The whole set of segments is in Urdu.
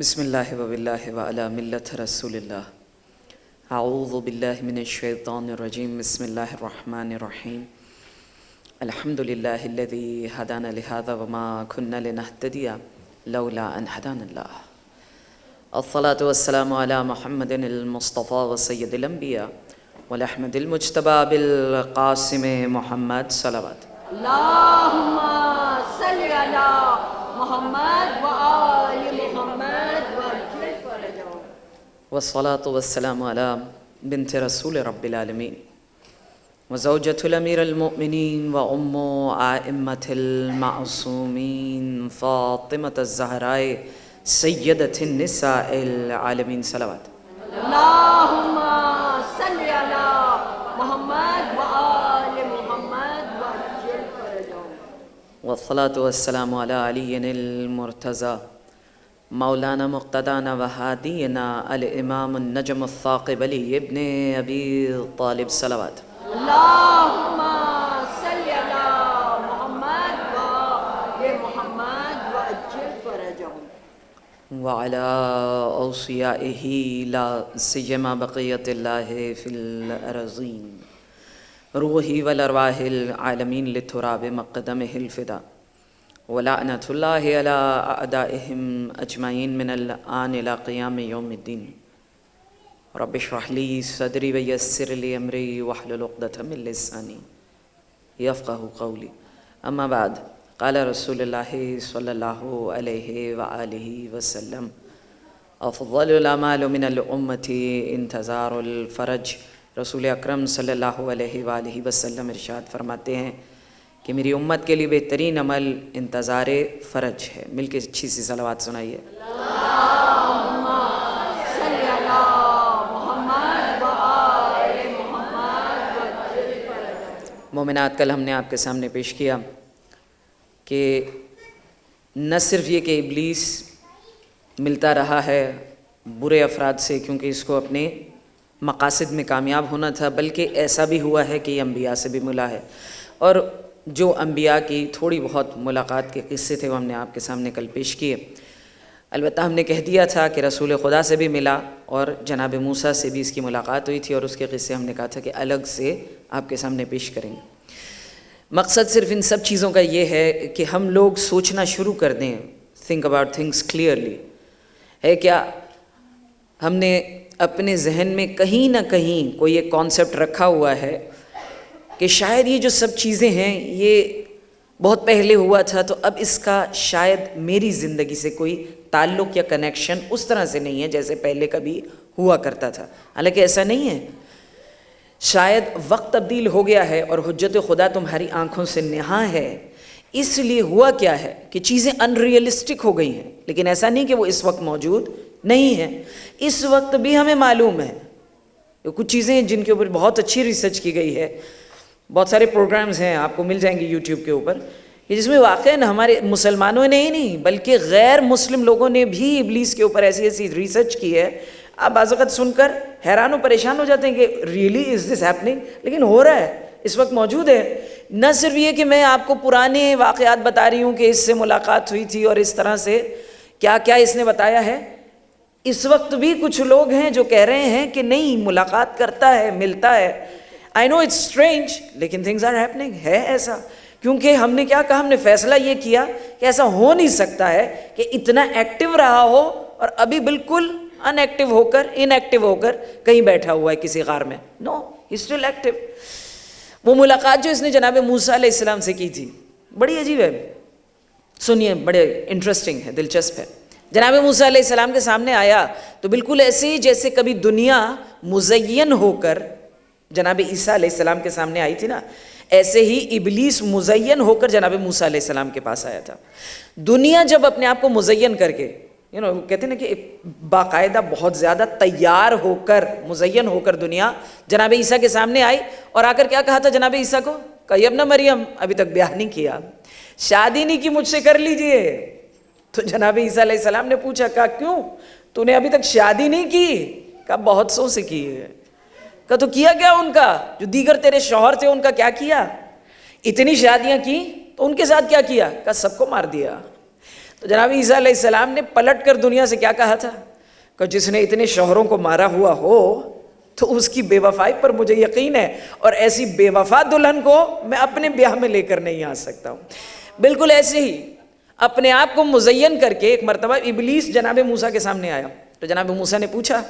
بسم اللہ وباللہ وعلی ملت رسول اللہ. اعوذ باللہ من الشیطان الرجیم. بسم اللہ الرحمن الرحیم. الحمد للہ الذی ہدانا لہذا وما كنا لنہتدی لولا ان ہدانا اللہ. الصلاة والسلام علی محمد المصطفى وسید الانبیاء والاحمد المجتبى بالقاسم محمد صلوات. اللہم صلی علی محمد وآل محمد وعجل فرجهم. والصلاة والسلام على بنت رسول رب العالمین وزوجة الامیر المؤمنین وام ائمة المعصومین فاطمة الزہراء سیدۃ النساء العالمین صلوات. اللہم صلی علی محمد وآل محمد وعجل فرجهم. والصلاة والسلام على علی المرتضی مولانا مقتدانا وہادینا الامام النجم الثاقب علی ابن ابی طالب صلوات. اللہم صلی علی محمد وآل محمد وعجل فرجهم. وعلى اوصیائہ لا سیما بقیت اللہ فی الارضین روحی والارواح العالمین لتراب مقدمہ الفدا ولعنت اللہ علی اعدائہم اجمعین من الآن الى قیام یوم الدین. رب اشرح لی صدری ویسر لی امری واحلل عقدۃ من لسانی یفقہوا قولی. اما بعد قال رسول اللہ صلی اللہ علیہ وآلہ وسلم افضل الاعمال من الامت انتظار الفرج. رسول اکرم صلی اللہ علیہ وآلہ وسلم ارشاد فرماتے ہیں کہ میری امت کے لیے بہترین عمل انتظار فرج ہے. مل کے اچھی سی صلوات سنائیے. اللہم صلی علی محمد وآل محمد وعجل فرجهم. مومنات، کل ہم نے آپ کے سامنے پیش کیا کہ نہ صرف یہ کہ ابلیس ملتا رہا ہے برے افراد سے کیونکہ اس کو اپنے مقاصد میں کامیاب ہونا تھا، بلکہ ایسا بھی ہوا ہے کہ یہ انبیاء سے بھی ملا ہے. اور جو انبیاء کی تھوڑی بہت ملاقات کے قصے تھے وہ ہم نے آپ کے سامنے کل پیش کیے. البتہ ہم نے کہہ دیا تھا کہ رسول خدا سے بھی ملا اور جناب موسیٰ سے بھی اس کی ملاقات ہوئی تھی، اور اس کے قصے ہم نے کہا تھا کہ الگ سے آپ کے سامنے پیش کریں گے. مقصد صرف ان سب چیزوں کا یہ ہے کہ ہم لوگ سوچنا شروع کر دیں. Think about things clearly. ہے کیا ہم نے اپنے ذہن میں کہیں نہ کہیں کوئی ایک کانسیپٹ رکھا ہوا ہے کہ شاید یہ جو سب چیزیں ہیں یہ بہت پہلے ہوا تھا، تو اب اس کا شاید میری زندگی سے کوئی تعلق یا کنیکشن اس طرح سے نہیں ہے جیسے پہلے کبھی ہوا کرتا تھا. حالانکہ ایسا نہیں ہے. شاید وقت تبدیل ہو گیا ہے اور حجت خدا تمہاری آنکھوں سے نہاں ہے، اس لیے ہوا کیا ہے کہ چیزیں ان ریئلسٹک ہو گئی ہیں. لیکن ایسا نہیں کہ وہ اس وقت موجود نہیں ہیں. اس وقت بھی ہمیں معلوم ہے کچھ چیزیں ہیں جن کے اوپر بہت اچھی ریسرچ کی گئی ہے. بہت سارے پروگرامز ہیں، آپ کو مل جائیں گے یوٹیوب کے اوپر، کہ جس میں واقعاً ہمارے مسلمانوں نے ہی نہیں بلکہ غیر مسلم لوگوں نے بھی ابلیس کے اوپر ایسی ایسی ریسرچ کی ہے. آپ بعض اوقات سن کر حیران و پریشان ہو جاتے ہیں کہ ریئلی از دس ہیپننگ، لیکن ہو رہا ہے، اس وقت موجود ہے. نہ صرف یہ کہ میں آپ کو پرانے واقعات بتا رہی ہوں کہ اس سے ملاقات ہوئی تھی اور اس طرح سے کیا کیا اس نے بتایا ہے، اس وقت بھی کچھ لوگ ہیں جو کہہ رہے ہیں کہ نہیں ملاقات کرتا ہے، ملتا ہے. آئی نو اٹس اسٹرینج، لیکن تھنگز آر ہیپننگ. ہے ایسا کیونکہ ہم نے کیا کہا، ہم نے فیصلہ یہ کیا کہ ایسا ہو نہیں سکتا ہے کہ اتنا ایکٹیو رہا ہو اور ابھی بالکل ان ایکٹیو ہو کر کہیں بیٹھا ہوا ہے کسی غار میں. نو، ہی اسٹل ایکٹیو. وہ ملاقات جو اس نے جناب موسیٰ علیہ السلام سے کی تھی بڑی عجیب ہے. سنیے، بڑے انٹرسٹنگ ہے، دلچسپ ہے. جناب موسیٰ علیہ السلام کے سامنے آیا تو بالکل ایسے ہی جیسے کبھی دنیا مزین ہو کر جناب عیسیٰ علیہ السلام کے سامنے آئی تھی نا، ایسے ہی ابلیس مزین ہو کر جناب موسیٰ علیہ السلام کے پاس آیا تھا. دنیا جب اپنے آپ کو مزین کر کے کہتے ہیں نا کہ ایک باقاعدہ بہت زیادہ تیار ہو کر مزین ہو کر دنیا جناب عیسیٰ کے سامنے آئی اور آ کر کیا کہا تھا جناب عیسیٰ کو، کہ یا ابن مریم ابھی تک بیاہ نہیں کیا، شادی نہیں کی، مجھ سے کر لیجئے. تو جناب عیسیٰ علیہ السلام نے پوچھا، کہا کیوں تو نے ابھی تک شادی نہیں کی؟ کہا بہت سو سے کی ہے. کہا تو کیا کیا ان کا، جو دیگر تیرے شوہر تھے ان کا کیا کیا؟ اتنی شادیاں کی تو ان کے ساتھ کیا کیا؟ کہا سب کو مار دیا. تو جناب عیسیٰ علیہ السلام نے پلٹ کر دنیا سے کیا کہا تھا کہ جس نے اتنے شوہروں کو مارا ہوا ہو تو اس کی بے وفائی پر مجھے یقین ہے، اور ایسی بے وفا دلہن کو میں اپنے بیاہ میں لے کر نہیں آ سکتا ہوں۔ بالکل ایسے ہی اپنے آپ کو مزین کر کے ایک مرتبہ ابلیس جناب موسیٰ کے سامنے آیا، تو جناب موسیٰ نے پوچھا،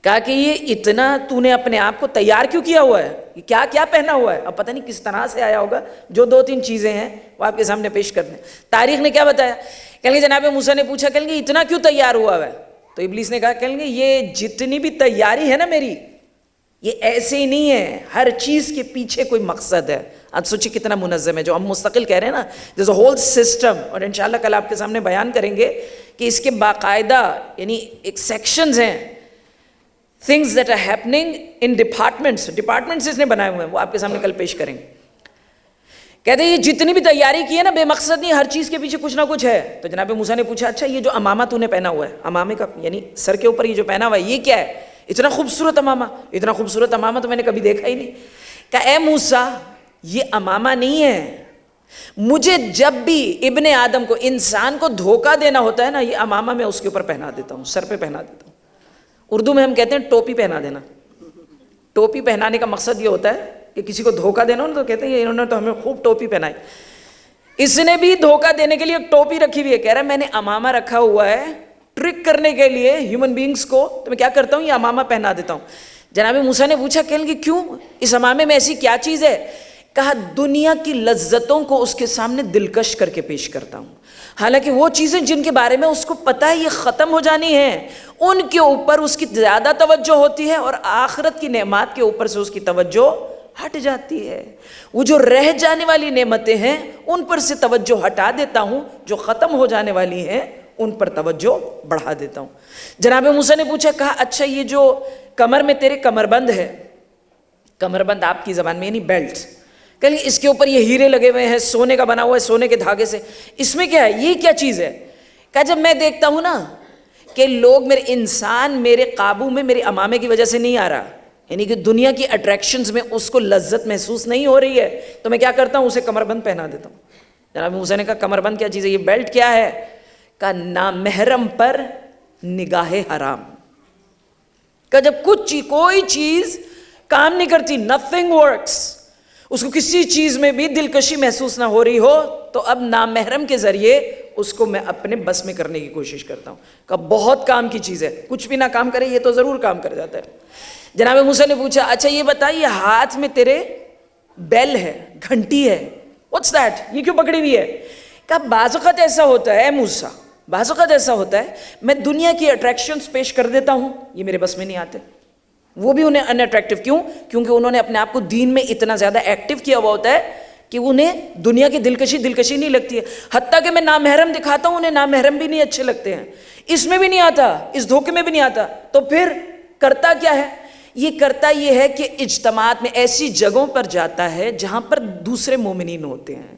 کہا کہ یہ اتنا تو نے اپنے آپ کو تیار کیوں کیا ہوا ہے، یہ کیا کیا پہنا ہوا ہے؟ اب پتہ نہیں کس طرح سے آیا ہوگا، جو 2-3 چیزیں ہیں وہ آپ کے سامنے پیش کر دیں۔ تاریخ نے کیا بتایا؟ کہیں گے جناب موسیٰ نے پوچھا، کہیں گے اتنا کیوں تیار ہوا ہے؟ تو ابلیس نے کہا، کہیں گے یہ جتنی بھی تیاری ہے نا میری، یہ ایسے ہی نہیں ہے، ہر چیز کے پیچھے کوئی مقصد ہے۔ آج سوچیں کتنا منظم ہے، جو ہم مستقل کہہ رہے ہیں نا، there's a whole system، اور انشاءاللہ کل آپ کے سامنے بیان کریں گے کہ اس کے باقاعدہ یعنی ایک سیکشنز ہیں، things that are happening in departments اس نے بنائے ہوئے ہیں، وہ آپ کے سامنے کل پیش کریں گے۔ کہتے ہیں یہ جتنی بھی تیاری کی ہے نا، بے مقصد نہیں، ہر چیز کے پیچھے کچھ نہ کچھ ہے۔ تو جناب موسیٰ نے پوچھا، اچھا یہ جو امامہ تو نے پہنا ہوا ہے، امامے کا یعنی سر کے اوپر یہ جو پہنا ہوا ہے یہ کیا ہے؟ اتنا خوبصورت امامہ، اتنا خوبصورت امامہ تو میں نے کبھی دیکھا ہی نہیں۔ کہا اے موسیٰ یہ امامہ نہیں ہے، مجھے جب بھی ابن آدم کو، انسان کو دھوکہ دینا ہوتا ہے نا، یہ امامہ میں اس کے اوپر پہنا دیتا ہوں، سر پہ پہنا دیتا ہوں۔ اردو میں ہم کہتے ہیں ٹوپی پہنا دینا۔ ٹوپی پہنانے کا مقصد یہ ہوتا ہے کہ کسی کو دھوکہ دینا ہو تو کہتے ہیں انہوں نے تو ہمیں خوب ٹوپی پہنائی۔ اس نے بھی دھوکہ دینے کے لیے ایک ٹوپی رکھی ہوئی ہے، کہہ رہا ہے میں نے امامہ رکھا ہوا ہے ٹرک کرنے کے لیے ہیومن بینگز کو، تو میں کیا کرتا ہوں یہ امامہ پہنا دیتا ہوں۔ جناب موسیٰ نے پوچھا، کہیں گے کیوں، اس امامے میں ایسی کیا چیز ہے؟ کہا دنیا کی لذتوں کو اس کے سامنے دلکش کر کے پیش کرتا ہوں، حالانکہ وہ چیزیں جن کے بارے میں اس کو پتہ ہے یہ ختم ہو جانی ہیں، ان کے اوپر اس کی زیادہ توجہ ہوتی ہے، اور آخرت کی نعمات کے اوپر سے اس کی توجہ ہٹ جاتی ہے۔ وہ جو رہ جانے والی نعمتیں ہیں ان پر سے توجہ ہٹا دیتا ہوں، جو ختم ہو جانے والی ہیں ان پر توجہ بڑھا دیتا ہوں۔ جناب موسیٰ نے پوچھا، کہا اچھا یہ جو کمر میں تیرے کمر بند ہے، کمر بند آپ کی زبان میں یعنی بیلٹ، کہ اس کے اوپر یہ ہیرے لگے ہوئے ہیں، سونے کا بنا ہوا ہے، سونے کے دھاگے سے، اس میں کیا ہے، یہ کیا چیز ہے؟ کہا جب میں دیکھتا ہوں نا کہ لوگ میرے انسان میرے قابو میں میرے امامے کی وجہ سے نہیں آ رہا، یعنی کہ دنیا کی اٹریکشنز میں اس کو لذت محسوس نہیں ہو رہی ہے، تو میں کیا کرتا ہوں اسے کمر بند پہنا دیتا ہوں۔ جناب موسیٰ نے کہا کمر بند کیا چیز ہے، یہ بیلٹ کیا ہے؟ کہا نامحرم پر نگاہ حرام۔ کہ جب کوئی چیز کام نہیں کرتی، nothing works، اس کو کسی چیز میں بھی دلکشی محسوس نہ ہو رہی ہو، تو اب نامحرم کے ذریعے اس کو میں اپنے بس میں کرنے کی کوشش کرتا ہوں۔ کہ بہت کام کی چیز ہے، کچھ بھی نہ کام کرے یہ تو ضرور کام کر جاتا ہے۔ جناب موسیٰ نے پوچھا، اچھا یہ بتائیے ہاتھ میں تیرے بیل ہے، گھنٹی ہے، what's that؟ یہ کیوں پکڑی ہوئی ہے؟ کہ بعض اوقات ایسا ہوتا ہے اے موسیٰ، بعض اوقات ایسا ہوتا ہے میں دنیا کی اٹریکشنز پیش کر دیتا ہوں، یہ میرے بس میں نہیں آتے، وہ بھی انہیں ان اٹریکٹیو، کیوں؟ کیونکہ انہوں نے اپنے آپ کو دین میں اتنا زیادہ ایکٹیو کیا ہوا ہوتا ہے کہ انہیں دنیا کی دلکشی نہیں لگتی ہے، حتیٰ کہ میں نامحرم دکھاتا ہوں انہیں نامحرم بھی نہیں اچھے لگتے ہیں، اس میں بھی نہیں آتا، اس دھوکے میں بھی نہیں آتا، تو پھر کرتا کیا ہے؟ یہ کرتا یہ ہے کہ اجتماعات میں ایسی جگہوں پر جاتا ہے جہاں پر دوسرے مومنین ہوتے ہیں۔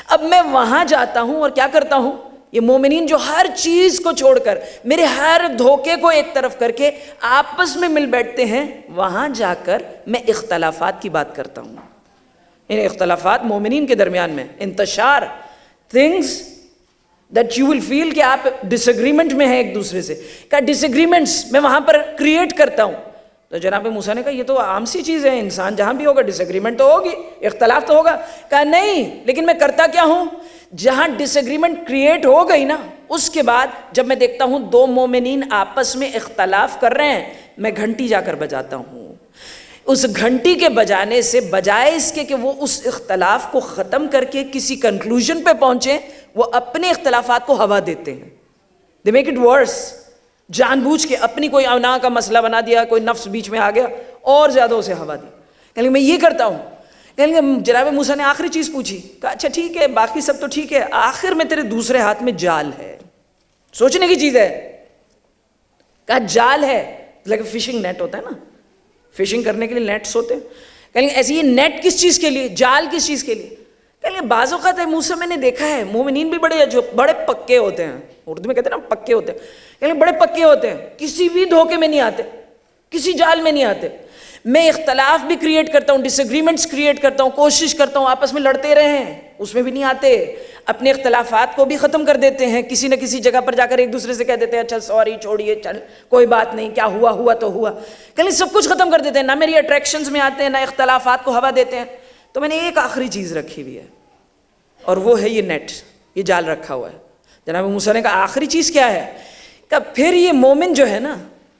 اب میں وہاں جاتا ہوں اور کیا کرتا ہوں، یہ مومنین جو ہر چیز کو چھوڑ کر میرے ہر دھوکے کو ایک طرف کر کے آپس میں مل بیٹھتے ہیں، وہاں جا کر میں اختلافات کی بات کرتا ہوں، یعنی اختلافات مومنین کے درمیان میں انتشار، things that you will feel کہ آپ ڈس ایگریمنٹ میں ہیں ایک دوسرے سے، کہ ڈس ایگریمنٹس میں وہاں پر کریٹ کرتا ہوں۔ تو جناب موسیٰ نے کہا یہ تو عام سی چیز ہے، انسان جہاں بھی ہوگا ڈس ایگریمنٹ تو ہوگی، اختلاف تو ہوگا۔ کہا نہیں، لیکن میں کرتا کیا ہوں، جہاں ڈس ایگریمنٹ کریٹ ہو گئی نا، اس کے بعد جب میں دیکھتا ہوں دو مومنین آپس میں اختلاف کر رہے ہیں، میں گھنٹی جا کر بجاتا ہوں۔ اس گھنٹی کے بجانے سے بجائے اس کے کہ وہ اس اختلاف کو ختم کر کے کسی کنکلوژن پہ پہنچیں، وہ اپنے اختلافات کو ہوا دیتے ہیں، they make it worse، جان بوجھ کے اپنی کوئی انا کا مسئلہ بنا دیا، کوئی نفس بیچ میں آ گیا اور زیادہ اسے ہوا دی۔ کہیں گے میں یہ کرتا ہوں۔ کہیں گے جناب موسیٰ نے آخری چیز پوچھی، کہا اچھا ٹھیک ہے باقی سب تو ٹھیک ہے، آخر میں تیرے دوسرے ہاتھ میں جال ہے، سوچنے کی چیز ہے۔ کہا جال ہے، لیکن فشنگ نیٹ ہوتا ہے نا، فشنگ کرنے کے لیے نیٹس ہوتے ہیں۔ کہیں گے ایسے یہ نیٹ کس چیز کے لیے، جال کس چیز کے لیے؟ کہیں گے بعض اوقات ہے موسیٰ میں نے دیکھا ہے مومنین بھی بڑے پکے ہوتے ہیں، اردو میں کہتے ہیں نا پکے ہوتے ہیں، کہیں بڑے پکے ہوتے ہیں، کسی بھی دھوکے میں نہیں آتے، کسی جال میں نہیں آتے۔ میں اختلاف بھی کریٹ کرتا ہوں, ڈس ایگریمنٹس کریٹ کرتا ہوں, کوشش کرتا ہوں آپس میں لڑتے رہیں, اس میں بھی نہیں آتے. اپنے اختلافات کو بھی ختم کر دیتے ہیں, کسی نہ کسی جگہ پر جا کر ایک دوسرے سے کہہ دیتے ہیں اچھا سوری چھوڑیے, چل کوئی بات نہیں, کیا ہوا ہوا تو ہوا, کہیں سب کچھ ختم کر دیتے ہیں. نہ میری اٹریکشنز میں آتے ہیں, نہ اختلافات کو ہوا دیتے ہیں. تو میں نے ایک آخری چیز رکھی ہوئی ہے, اور وہ ہے یہ نیٹ, یہ جال رکھا ہوا ہے. جناب موسیٰ نے کہا آخری چیز کیا ہے؟ کہ پھر یہ مومن جو ہے نا,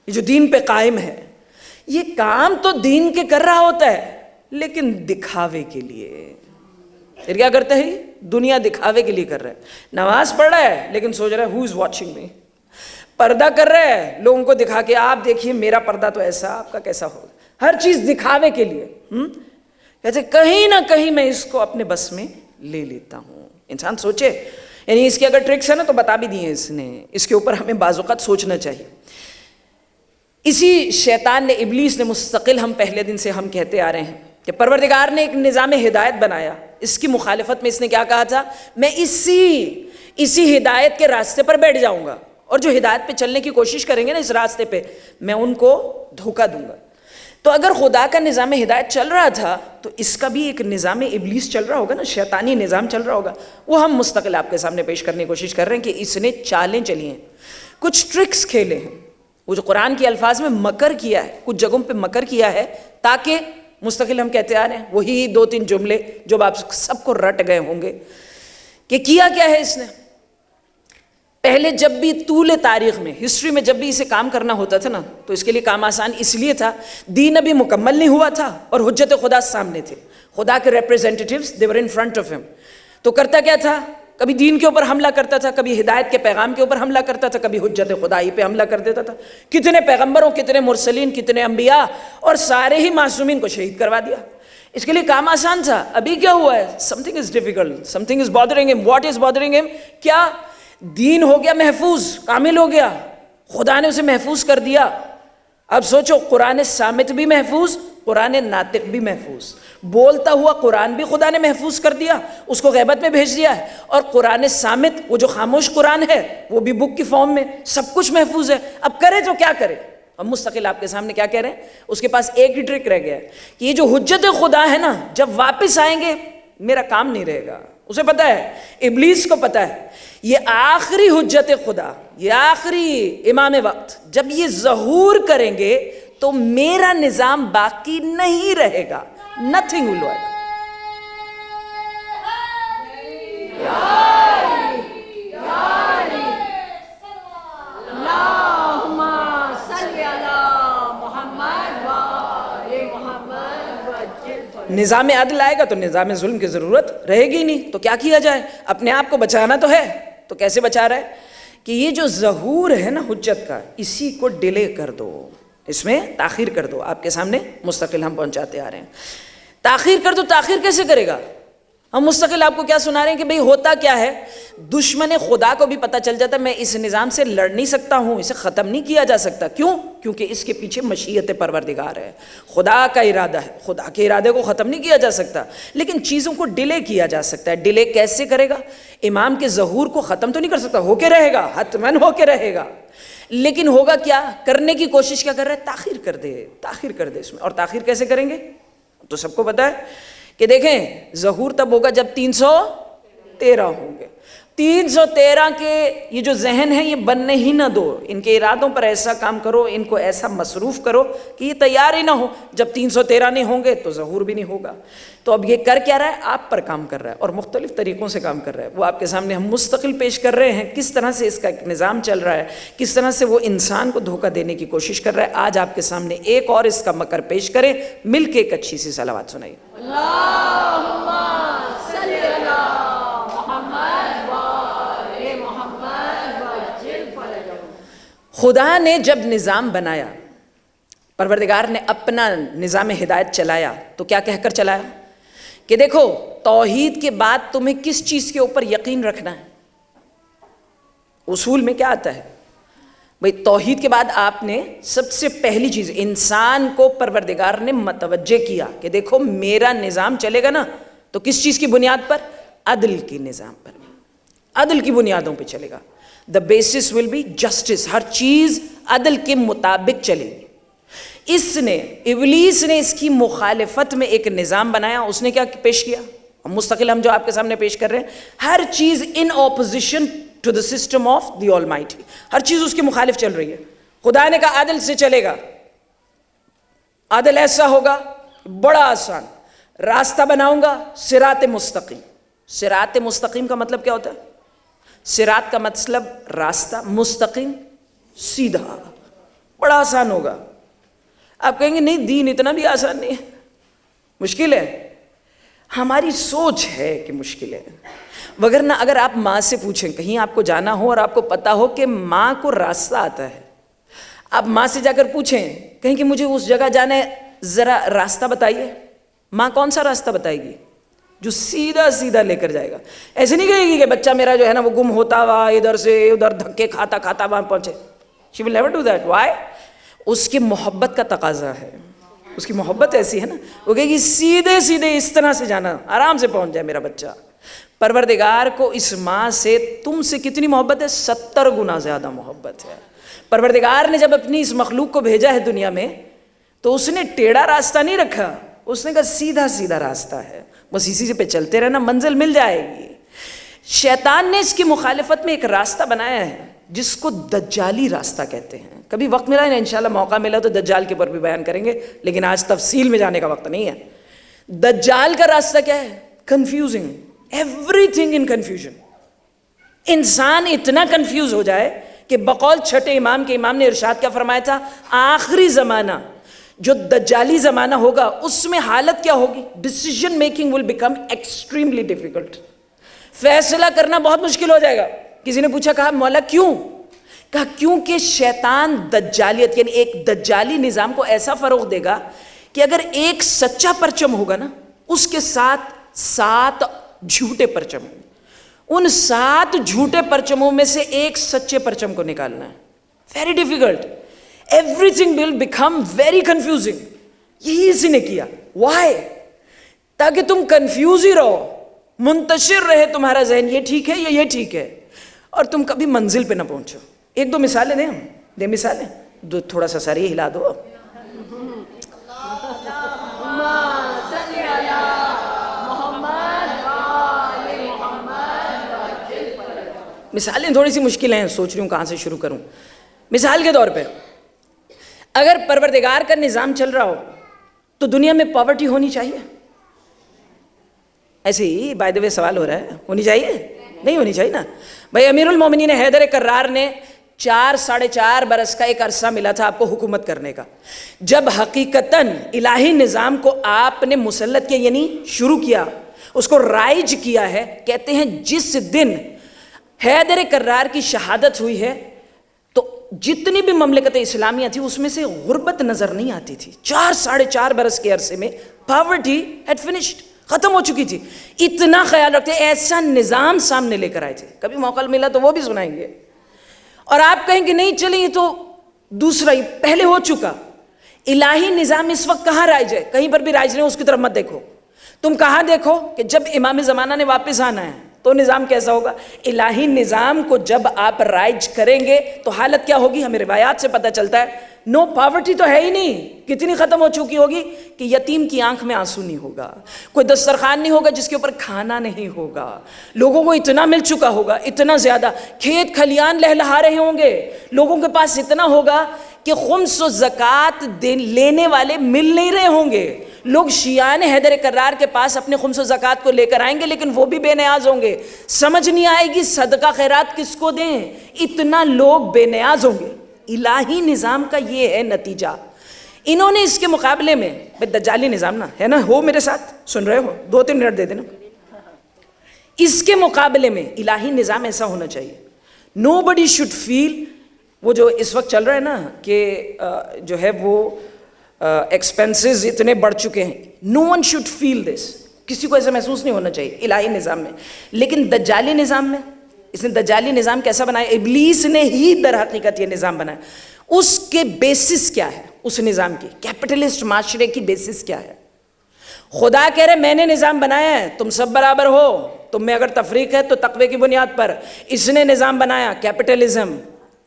یہ جو دین پہ قائم ہے, یہ کام تو دین کے کر رہا ہوتا ہے لیکن دکھاوے کے لیے. پھر کیا کرتا ہے؟ دنیا دکھاوے کے لیے کر رہا ہے. نماز پڑھ رہا ہے لیکن سوچ رہا ہے ہو از واچنگ می. پردہ کر رہا ہے لوگوں کو دکھا کے, آپ دیکھیے میرا پردہ تو ایسا, آپ کا کیسا ہوگا. ہر چیز دکھاوے کے لیے. کہتے کہیں نہ کہیں میں اس کو اپنے بس میں لے لیتا ہوں. انسان سوچے, یعنی اس کی اگر ٹرکس ہے نا تو بتا بھی دی ہیں اس نے, اس کے اوپر ہمیں بعض اوقات سوچنا چاہیے. اسی شیطان نے, ابلیس نے مستقل ہم پہلے دن سے ہم کہتے آ رہے ہیں کہ پروردگار نے ایک نظام ہدایت بنایا, اس کی مخالفت میں اس نے کیا کہا تھا؟ میں اسی ہدایت کے راستے پر بیٹھ جاؤں گا, اور جو ہدایت پہ چلنے کی کوشش کریں گے نا اس راستے پہ, میں ان کو دھوکہ دوں گا. تو اگر خدا کا نظام ہدایت چل رہا تھا تو اس کا بھی ایک نظام ابلیس چل رہا ہوگا نا, شیطانی نظام چل رہا ہوگا. وہ ہم مستقل آپ کے سامنے پیش کرنے کی کوشش کر رہے ہیں کہ اس نے چالیں چلی ہیں, کچھ ٹرکس کھیلے ہیں. وہ جو قرآن کے الفاظ میں مکر کیا ہے, کچھ جگہوں پہ مکر کیا ہے, تاکہ مستقل ہم کہتے آ رہے ہیں وہی 2-3 جملے جو آپ سب کو رٹ گئے ہوں گے کہ کیا ہے اس نے. پہلے جب بھی طول تاریخ میں, ہسٹری میں جب بھی اسے کام کرنا ہوتا تھا نا, تو اس کے لیے کام آسان اس لیے تھا, دین ابھی مکمل نہیں ہوا تھا اور حجت خدا سامنے تھے, خدا کے ریپریزنٹیٹیوز دے ور ان فرنٹ آف ہم. تو کرتا کیا تھا؟ کبھی دین کے اوپر حملہ کرتا تھا, کبھی ہدایت کے پیغام کے اوپر حملہ کرتا تھا, کبھی حجت خدائی پہ حملہ کر دیتا تھا. کتنے پیغمبروں, کتنے مرسلین, کتنے انبیاء, اور سارے ہی معصومین کو شہید کروا دیا. اس کے لیے کام آسان تھا. ابھی کیا ہوا ہے؟ something is difficult, something is bothering him. what is bothering him? کیا دین ہو گیا محفوظ, کامل ہو گیا, خدا نے اسے محفوظ کر دیا. اب سوچو, قرآن صامت بھی محفوظ, قرآن ناطق بھی محفوظ, بولتا ہوا قرآن بھی خدا نے محفوظ کر دیا, اس کو غیبت میں بھیج دیا ہے, اور قرآن صامت وہ جو خاموش قرآن ہے وہ بھی بک کی فارم میں, سب کچھ محفوظ ہے. اب کرے تو کیا کرے؟ ہم مستقل آپ کے سامنے کیا کہہ رہے ہیں, اس کے پاس ایک ہی ٹرک رہ گیا ہے کہ یہ جو حجت خدا ہے نا, جب واپس آئیں گے میرا کام نہیں رہے گا. اسے پتا ہے, ابلیس کو پتا ہے, یہ آخری حجت خدا, یہ آخری امام وقت, جب یہ ظہور کریں گے تو میرا نظام باقی نہیں رہے گا. Nothing will work. نظام عدل آئے گا تو نظام ظلم کی ضرورت رہے گی نہیں. تو کیا کیا جائے؟ اپنے آپ کو بچانا تو ہے, تو کیسے بچا رہا ہے کہ یہ جو ظہور ہے نا حجت کا, اسی کو ڈیلے کر دو, اس میں تاخیر کر دو. آپ کے سامنے مستقل ہم پہنچاتے آ رہے ہیں. تاخیر کر دو. تاخیر کیسے کرے گا؟ ہم مستقل آپ کو کیا سنا رہے ہیں کہ بھئی ہوتا کیا ہے, دشمن خدا کو بھی پتہ چل جاتا ہے میں اس نظام سے لڑ نہیں سکتا ہوں, اسے ختم نہیں کیا جا سکتا. کیوں؟ کیونکہ اس کے پیچھے مشیت پروردگار ہے, خدا کا ارادہ ہے. خدا کے ارادے کو ختم نہیں کیا جا سکتا, لیکن چیزوں کو ڈیلے کیا جا سکتا ہے. ڈیلے کیسے کرے گا؟ امام کے ظہور کو ختم تو نہیں کر سکتا, ہو کے رہے گا, حتماً ہو کے رہے گا, لیکن ہوگا کیا؟ کرنے کی کوشش کیا کر رہا ہے؟ تاخیر کر دے, تاخیر کر دے اس میں. اور تاخیر کیسے کریں گے؟ تو سب کو پتہ ہے کہ دیکھیں ظہور تب ہوگا جب 313 ہوں گے. 313 کے یہ جو ذہن ہے یہ بننے ہی نہ دو, ان کے ارادوں پر ایسا کام کرو, ان کو ایسا مصروف کرو کہ یہ تیار ہی نہ ہو. جب 313 نہیں ہوں گے تو ظہور بھی نہیں ہوگا. تو اب یہ کر کیا رہا ہے؟ آپ پر کام کر رہا ہے, اور مختلف طریقوں سے کام کر رہا ہے. وہ آپ کے سامنے ہم مستقل پیش کر رہے ہیں کس طرح سے اس کا ایک نظام چل رہا ہے, کس طرح سے وہ انسان کو دھوکہ دینے کی کوشش کر رہا ہے. آج آپ کے سامنے ایک اور اس کا مکر پیش کریں, مل کے ایک اچھی سی صلوات سنائیے. اللہم صلی علی محمد و آل محمد وعجل فرجہم. خدا نے جب نظام بنایا, پروردگار نے اپنا نظام ہدایت چلایا, تو کیا کہہ کر چلایا کہ دیکھو توحید کے بعد تمہیں کس چیز کے اوپر یقین رکھنا ہے. اصول میں کیا آتا ہے بھئی, توحید کے بعد آپ نے سب سے پہلی چیز انسان کو پروردگار نے متوجہ کیا کہ دیکھو میرا نظام چلے گا نا تو کس چیز کی بنیاد پر؟ عدل کی نظام پر, عدل کی بنیادوں پہ چلے گا. The basis will be justice, ہر چیز عدل کے مطابق چلے گی. اس نے ابلیس نے اس کی مخالفت میں ایک نظام بنایا. اس نے کیا پیش کیا؟ مستقل ہم جو آپ کے سامنے پیش کر رہے ہیں، ہر چیز in opposition to the system of the almighty, ہر چیز اس کی مخالف چل رہی ہے. خدا نے کہا عدل سے چلے گا، عدل ایسا ہوگا بڑا آسان، راستہ بناؤں گا صراط مستقیم. صراط مستقیم کا مطلب کیا ہوتا ہے؟ صراط کا مطلب راستہ، مستقیم سیدھا، بڑا آسان ہوگا. آپ کہیں گے نہیں دین اتنا بھی آسان نہیں ہے، مشکل ہے. ہماری سوچ ہے کہ مشکل ہے، وگرنہ اگر آپ ماں سے پوچھیں، کہیں آپ کو جانا ہو اور آپ کو پتا ہو کہ ماں کو راستہ آتا ہے، آپ ماں سے جا کر پوچھیں کہیں کہ مجھے اس جگہ جانا ہے، ذرا راستہ بتائیے، ماں کون سا راستہ بتائے گی؟ جو سیدھا سیدھا لے کر جائے گا. ایسے نہیں کہے گی کہ بچہ میرا جو ہے نا وہ گم ہوتا ہوا ادھر سے ادھر دھکے کھاتا کھاتا وہاں پہنچے. She will never do that. Why? اس کی محبت کا تقاضا ہے، اس کی محبت ایسی ہے نا، وہ کہے گی سیدھے سیدھے اس طرح سے جانا، آرام سے پہنچ جائے میرا بچہ. پروردگار کو اس ماں سے تم سے کتنی محبت ہے؟ 70 گنا زیادہ محبت ہے. پروردگار نے جب اپنی اس مخلوق کو بھیجا ہے دنیا میں تو اس نے ٹیڑھا راستہ نہیں رکھا، اس نے کہا سیدھا سیدھا راستہ ہے، بس اسی سے پہ چلتے رہنا، منزل مل جائے گی. شیطان نے اس کی مخالفت میں ایک راستہ بنایا ہے جس کو دجالی راستہ کہتے ہیں. کبھی وقت ملا ہے انشاءاللہ موقع ملا تو دجال کے اوپر بھی بیان کریں گے، لیکن آج تفصیل میں جانے کا وقت نہیں ہے. دجال کا راستہ کیا ہے؟ Confusing, every thing in confusion. انسان اتنا کنفیوز ہو جائے کہ بقول چھٹے امام کے امام نے ارشاد کیا فرمایا تھا؟ آخری زمانہ جو دجالی زمانہ ہوگا اس میں حالت کیا ہوگی؟ Decision making will become extremely difficult. فیصلہ کرنا بہت مشکل ہو جائے گا. کسی نے پوچھا، کہا مولا کیوں؟ کہا کیونکہ شیطان دجالیت یعنی ایک دجالی نظام کو ایسا فروغ دے گا کہ اگر ایک سچا پرچم ہوگا نا، اس کے ساتھ 7 جھوٹے پرچم ہوں، ان 7 جھوٹے پرچموں میں سے ایک سچے پرچم کو نکالنا ہے. Very difficult. Every thing will become very confusing. یہی اسی نے کیا. وائی؟ تاکہ تم کنفیوز ہی رہو، منتشر رہے تمہارا ذہن، یہ ٹھیک ہے یا یہ ٹھیک ہے، اور تم کبھی منزل پہ نہ پہنچو. 1-2 مثالیں دیں، ہم دیں مثالیں، تھوڑا سا ساری ہلا دو. مثالیں تھوڑی سی مشکل ہیں، سوچ رہی ہوں کہاں سے شروع کروں. مثال کے طور پہ اگر پروردگار کا نظام چل رہا ہو تو دنیا میں پاورٹی ہونی چاہیے؟ ایسے ہی بائی دا وے سوال ہو رہا ہے، ہونی چاہیے؟ نہیں ہونی چاہیے نا بھائی. امیر المومنین حیدر کرار نے 4-4.5 برس کا ایک عرصہ ملا تھا آپ کو حکومت کرنے کا. جب حقیقتاً الہی نظام کو آپ نے مسلط کیا یعنی شروع کیا، اس کو رائج کیا ہے، کہتے ہیں جس دن حیدر کرار کی شہادت ہوئی ہے تو جتنی بھی مملکت اسلامیہ تھی اس میں سے غربت نظر نہیں آتی تھی. 4-4.5 برس کے عرصے میں پاورٹی ہیڈ فنشڈ، ختم ہو چکی تھی. اتنا خیال رکھتے، ایسا نظام سامنے لے کر آئے تھے. کبھی موقع ملا تو وہ بھی سنائیں گے. اور آپ کہیں کہ نہیں چلیں یہ تو دوسرا ہی پہلے ہو چکا. الہی نظام اس وقت کہاں رائج ہے؟ کہیں پر بھی رائج نہیں، اس کی طرف مت دیکھو. تم کہاں دیکھو کہ جب امام زمانہ نے واپس آنا ہے تو نظام کیسا ہوگا. الہی نظام کو جب آپ رائج کریں گے تو حالت کیا ہوگی؟ ہمیں روایات سے پتہ چلتا ہے نو پاورٹی تو ہے ہی نہیں. کتنی ختم ہو چکی ہوگی کہ یتیم کی آنکھ میں آنسو نہیں ہوگا، کوئی دسترخوان نہیں ہوگا جس کے اوپر کھانا نہیں ہوگا. لوگوں کو اتنا مل چکا ہوگا، اتنا زیادہ، کھیت کھلیان لہلہا رہے ہوں گے، لوگوں کے پاس اتنا ہوگا کہ خمس و زکوٰۃ لینے والے مل نہیں رہے ہوں گے. لوگ شیعان حیدر کرار کے پاس اپنے خمس و زکوٰۃ کو لے کر آئیں گے لیکن وہ بھی بے نیاز ہوں گے. سمجھ نہیں آئے گی صدقہ خیرات کس کو دیں، اتنا لوگ بے نیاز ہوں گے. الہی نظام کا یہ ہے نتیجہ. انہوں نے اس کے مقابلے میں دجالی نظام نا ہے نا، ہو میرے ساتھ سن رہے ہو؟ 2-3 منٹ دے دینا. اس کے مقابلے میں الہی نظام ایسا ہونا چاہیے نو بڈی شوڈ فیل. وہ جو اس وقت چل رہا ہے نا کہ جو ہے وہ ایکسپینسز اتنے بڑھ چکے ہیں، نو ون شوڈ فیل دس. کسی کو ایسا محسوس نہیں ہونا چاہیے الہی نظام میں. لیکن دجالی نظام میں، اس نے دجالی نظام کیسا بنایا؟ ابلیس نے ہی در حقیقت یہ نظام بنایا. اس کے بیسس کیا ہے؟ اس نظام کی کیپٹلسٹ معاشرے کی بیسس کیا ہے؟ خدا کہہ رہے میں نے نظام بنایا ہے، تم سب برابر ہو، تم میں اگر تفریق ہے تو تقوی کی بنیاد پر. اس نے نظام بنایا کیپٹلزم.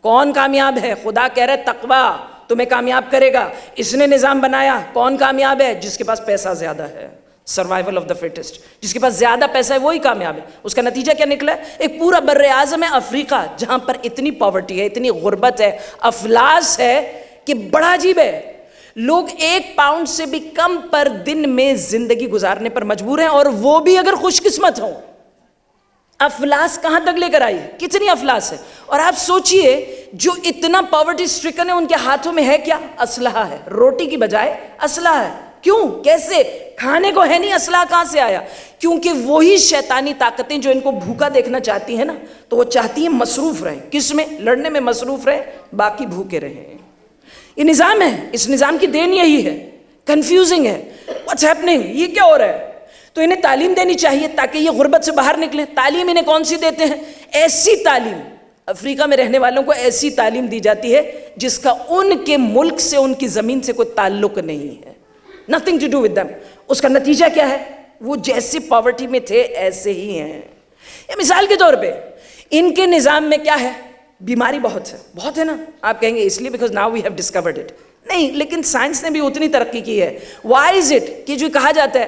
کون کامیاب ہے؟ خدا کہہ رہے تقوی تمہیں کامیاب کرے گا. اس نے نظام بنایا. کون کامیاب ہے؟ جس کے پاس پیسہ زیادہ ہے. Survival of the fittest. جس کے پاس زیادہ پیسہ ہے وہی کامیاب ہے. اس کا نتیجہ کیا نکلا ہے؟ ایک پورا بر اعظم ہے افریقہ جہاں پر اتنی پاورٹی ہے, اتنی غربت ہے, افلاس ہے کہ بڑا عجیب ہے. لوگ 1 پاؤنڈ سے بھی کم پر دن میں زندگی گزارنے پر مجبور ہیں, اور وہ بھی اگر خوش قسمت ہوں. افلاس کہاں تک لے کر آئی ہے, کتنی افلاس ہے. اور آپ سوچئے جو اتنا پاورٹی سٹرکن ہے ان کے ہاتھوں میں ہے کیا؟ اسلحہ ہے. روٹی کی بجائے اسلحہ ہے. کیوں؟ کیسے؟ کھانے کو ہے نہیں, اسلحہ کہاں سے آیا؟ کیونکہ وہی شیطانی طاقتیں جو ان کو بھوکا دیکھنا چاہتی ہیں نا, تو وہ چاہتی ہیں مصروف رہیں. کس میں؟ لڑنے میں مصروف رہیں, باقی بھوکے رہیں. یہ نظام ہے. اس نظام کی دین یہی ہے. کنفیوزنگ ہے. What's happening? یہ کیا ہو رہا ہے؟ تو انہیں تعلیم دینی چاہیے تاکہ یہ غربت سے باہر نکلیں. تعلیم انہیں کون سی دیتے ہیں؟ ایسی تعلیم, افریقہ میں رہنے والوں کو ایسی تعلیم دی جاتی ہے جس کا ان کے ملک سے, ان کی زمین سے کوئی تعلق نہیں ہے. nothing to do with them. اس کا نتیجہ کیا ہے؟ وہ جیسے پاورٹی میں تھے ایسے ہی ہیں. یہ مثال کے طور پہ ان کے نظام میں کیا ہے؟ بیماری بہت ہے. بہت ہے نا. آپ کہیں گے اس لیے because now we have discovered it. نہیں, لیکن سائنس نے بھی اتنی ترقی کی ہے. وائی از اٹ کہ جو کہا جاتا ہے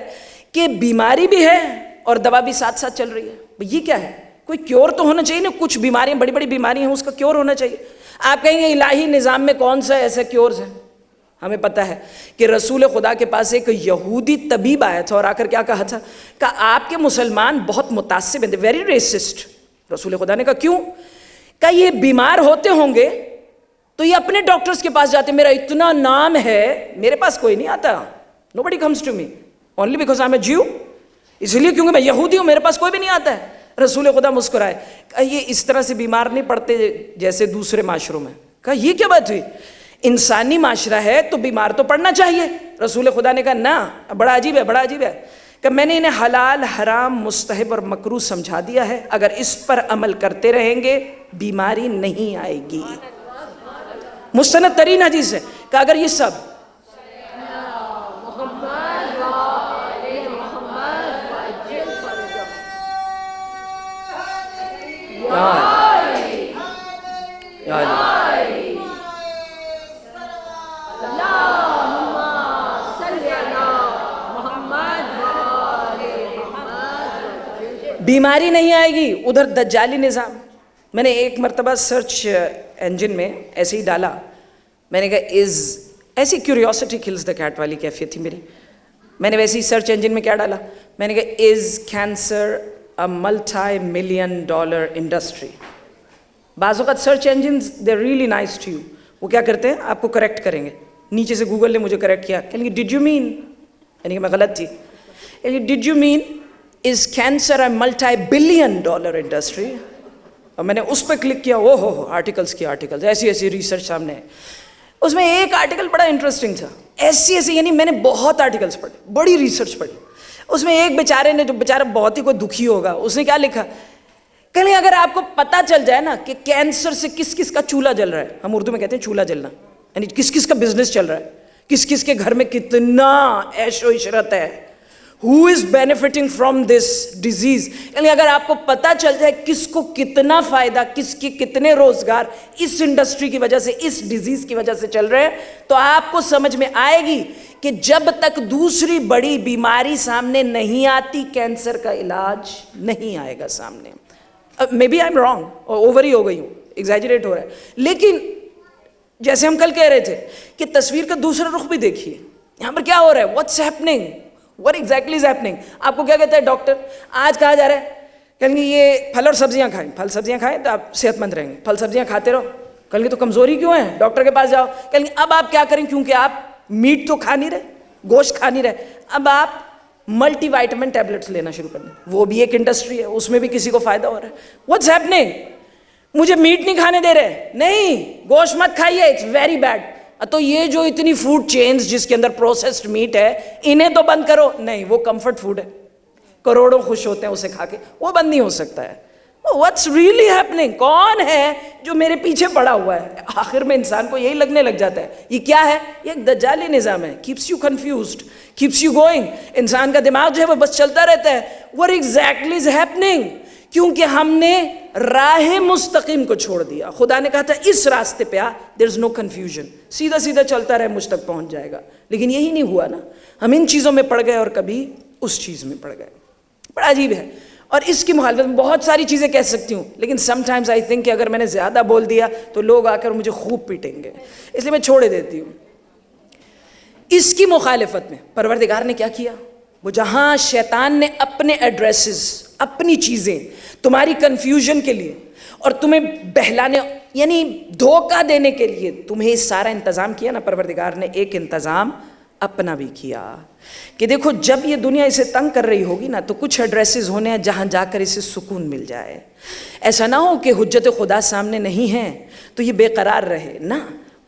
کہ بیماری بھی ہے اور دوا بھی ساتھ ساتھ چل رہی ہے. یہ کیا ہے؟ کوئی کیور تو ہونا چاہیے نا. کچھ بیماریاں, بڑی بڑی بیماریاں ہیں, اس کا کیور ہونا چاہیے. آپ کہیں گے الہی نظام میں کون سا ایسا کیورز ہے؟ ہمیں پتہ ہے کہ رسول خدا کے پاس ایک یہودی طبیب آیا تھا اور آ کر کیا کہا تھا؟ کہ آپ کے مسلمان بہت متعصب ہیں, ویری ریسسٹ. رسول خدا نے کہا کیوں؟ کہ یہ بیمار ہوتے ہوں گے تو یہ اپنے ڈاکٹرز کے پاس جاتے. میرا اتنا نام ہے, میرے پاس کوئی نہیں آتا. nobody comes to me only because I'm a Jew. اس لیے کیونکہ میں یہودی ہوں, میرے پاس کوئی بھی نہیں آتا ہے. رسول خدا مسکرائے. کہا یہ اس طرح سے بیمار نہیں پڑتے جیسے دوسرے معاشروں میں. کہا یہ کیا بات ہوئی؟ انسانی معاشرہ ہے تو بیمار تو پڑنا چاہیے. رسول خدا نے کہا نا, بڑا عجیب ہے, بڑا عجیب ہے. کہ میں نے انہیں حلال, حرام, مستحب اور مکروہ سمجھا دیا ہے. اگر اس پر عمل کرتے رہیں گے بیماری نہیں آئے گی. مستند ترین حدیث ہے کہ اگر یہ سب بیماری نہیں آئے گی. ادھر دجالی نظام. میں نے ایک مرتبہ سرچ انجن میں ایسے ہی ڈالا. میں نے کہا ایسی کیوریوسٹی کلز دا کیٹ والی کیفیت تھی میری. میں نے ویسے ہی سرچ انجن میں کیا ڈالا؟ میں نے کہا is cancer a multi-million dollar industry. بعض اوقات search engines they're really nice to you. وہ کیا کرتے ہیں؟ آپ کو کریکٹ کریں گے. نیچے سے گوگل نے مجھے کریکٹ کیا, کہیں گے ڈڈ یو مین, یعنی کہ میں غلط تھی. Did you mean is cancer a multi-billion dollar industry. اور میں نے اس پہ کلک کیا. او ہو آرٹیکلس کی آرٹیکلس, ایسی ایسی ریسرچ سامنے ہے. اس میں ایک آرٹیکل بڑا انٹرسٹنگ تھا. ایسی یعنی میں نے بہت آرٹیکلس پڑھے, بڑی ریسرچ پڑھی. اس میں ایک بیچارے نے, جو بیچارہ بہت ہی کوئی دکھی ہوگا, اس نے کیا لکھا؟ کہ اگر آپ کو پتہ چل جائے نا کہ کینسر سے کس کس کا چولہا جل رہا ہے, ہم اردو میں کہتے ہیں چولہا جلنا, یعنی کس کس کا بزنس چل رہا ہے, کس کس کے گھر میں کتنا عیش و عشرت ہے, who is benefiting from this disease. یعنی اگر آپ کو پتہ چل جائے کس کو کتنا فائدہ, کس کے کتنے روزگار اس انڈسٹری کی وجہ سے, اس ڈیزیز کی وجہ سے چل رہے ہیں, تو آپ کو سمجھ میں آئے گی کہ جب تک دوسری بڑی بیماری سامنے نہیں آتی کینسر کا علاج نہیں آئے گا سامنے. May be I am wrong, over ہی ہو گئی ہوں, ایگزیجریٹ ہو رہا ہے, لیکن جیسے ہم کل کہہ رہے تھے کہ تصویر کا دوسرا رخ بھی دیکھیے. یہاں پر کیا ہو رہا ہے؟ What's happening, what exactly is happening. آپ کو کیا کہتا ہے ڈاکٹر؟ آج کہا جا رہا ہے کہیں گے یہ پھل اور سبزیاں کھائیں, پھل سبزیاں کھائیں تو آپ صحت مند رہیں گے, پھل سبزیاں کھاتے رہو. کہیں گے تو کمزوری کیوں ہے؟ ڈاکٹر کے پاس جاؤ. کہیں گے اب آپ کیا کریں, کیونکہ آپ میٹ تو کھا نہیں رہے, گوشت کھا نہیں رہے, اب آپ ملٹی وائٹامن ٹیبلٹس لینا شروع کر دیں. وہ بھی ایک انڈسٹری ہے, اس میں بھی کسی کو فائدہ ہو رہا ہے. What's happening? مجھے میٹ نہیں کھانے دے رہے, نہیں گوشت مت کھائیے, اٹس ویری بیڈ. تو یہ جو اتنی فوڈ چینز جس کے اندر پروسیسڈ میٹ ہے, انہیں تو بند کرو. نہیں, وہ کمفرٹ فوڈ ہے, کروڑوں خوش ہوتے ہیں اسے کھا کے, وہ بند نہیں ہو سکتا ہے. What's really happening? کون ہے جو میرے پیچھے پڑا ہوا ہے؟ آخر میں انسان کو یہی لگنے لگ جاتا ہے یہ کیا ہے؟ یہ ایک دجالی نظام ہے. Keeps you confused, keeps you going. انسان کا دماغ جو ہے وہ بس چلتا رہتا ہے. what exactly is happening؟ کیونکہ ہم نے راہ مستقیم کو چھوڑ دیا. خدا نے کہا تھا اس راستے پہ آ, دیر از نو کنفیوژن, سیدھا سیدھا چلتا رہے مجھ تک پہنچ جائے گا. لیکن یہی نہیں ہوا نا, ہم ان چیزوں میں پڑ گئے اور کبھی اس چیز میں پڑ گئے. بڑا عجیب ہے. اور اس کی مخالفت میں بہت ساری چیزیں کہہ سکتی ہوں, لیکن سم ٹائمز آئی تھنک کہ اگر میں نے زیادہ بول دیا تو لوگ آ کر مجھے خوب پیٹیں گے, اس لیے میں چھوڑے دیتی ہوں. اس کی مخالفت میں پروردگار نے کیا کیا؟ وہ جہاں شیطان نے اپنے ایڈریسز, اپنی چیزیں تمہاری کنفیوژن کے لیے اور تمہیں بہلانے یعنی دھوکہ دینے کے لیے تمہیں سارا انتظام کیا نا, پروردگار نے ایک انتظام اپنا بھی کیا کہ دیکھو جب یہ دنیا اسے تنگ کر رہی ہوگی نا تو کچھ ایڈریسز ہونے ہیں جہاں جا کر اسے سکون مل جائے. ایسا نہ ہو کہ حجت خدا سامنے نہیں ہے تو یہ بے قرار رہے نا.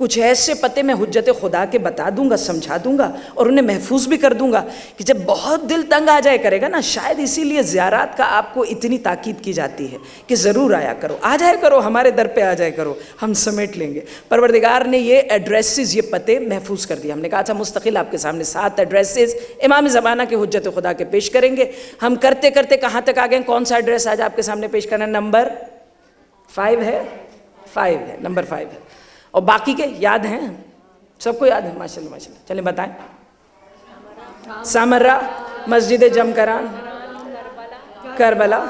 کچھ ایسے پتے میں حجت خدا کے بتا دوں گا, سمجھا دوں گا اور انہیں محفوظ بھی کر دوں گا کہ جب بہت دل تنگ آ جائے کرے گا نا, شاید اسی لیے زیارات کا آپ کو اتنی تاکید کی جاتی ہے کہ ضرور آیا کرو, آ جائے کرو, ہمارے در پہ آ جائے کرو, ہم سمیٹ لیں گے. پروردگار نے یہ ایڈریسز, یہ پتے محفوظ کر دیا. ہم نے کہا تھا مستقل آپ کے سامنے 7 ایڈریسز امام زمانہ کے حجت خدا کے پیش کریں گے. ہم کرتے کرتے کہاں تک آ گئے؟ کون سا ایڈریس آج آپ کے سامنے پیش کرنا؟ نمبر 5 ہے, 5 ہے, نمبر 5 ہے. اور باقی کے یاد ہیں؟ سب کو یاد ہے؟ ماشاءاللہ ماشاءاللہ. چلیں بتائیں. سامرہ, مسجد جمکران, کربلا,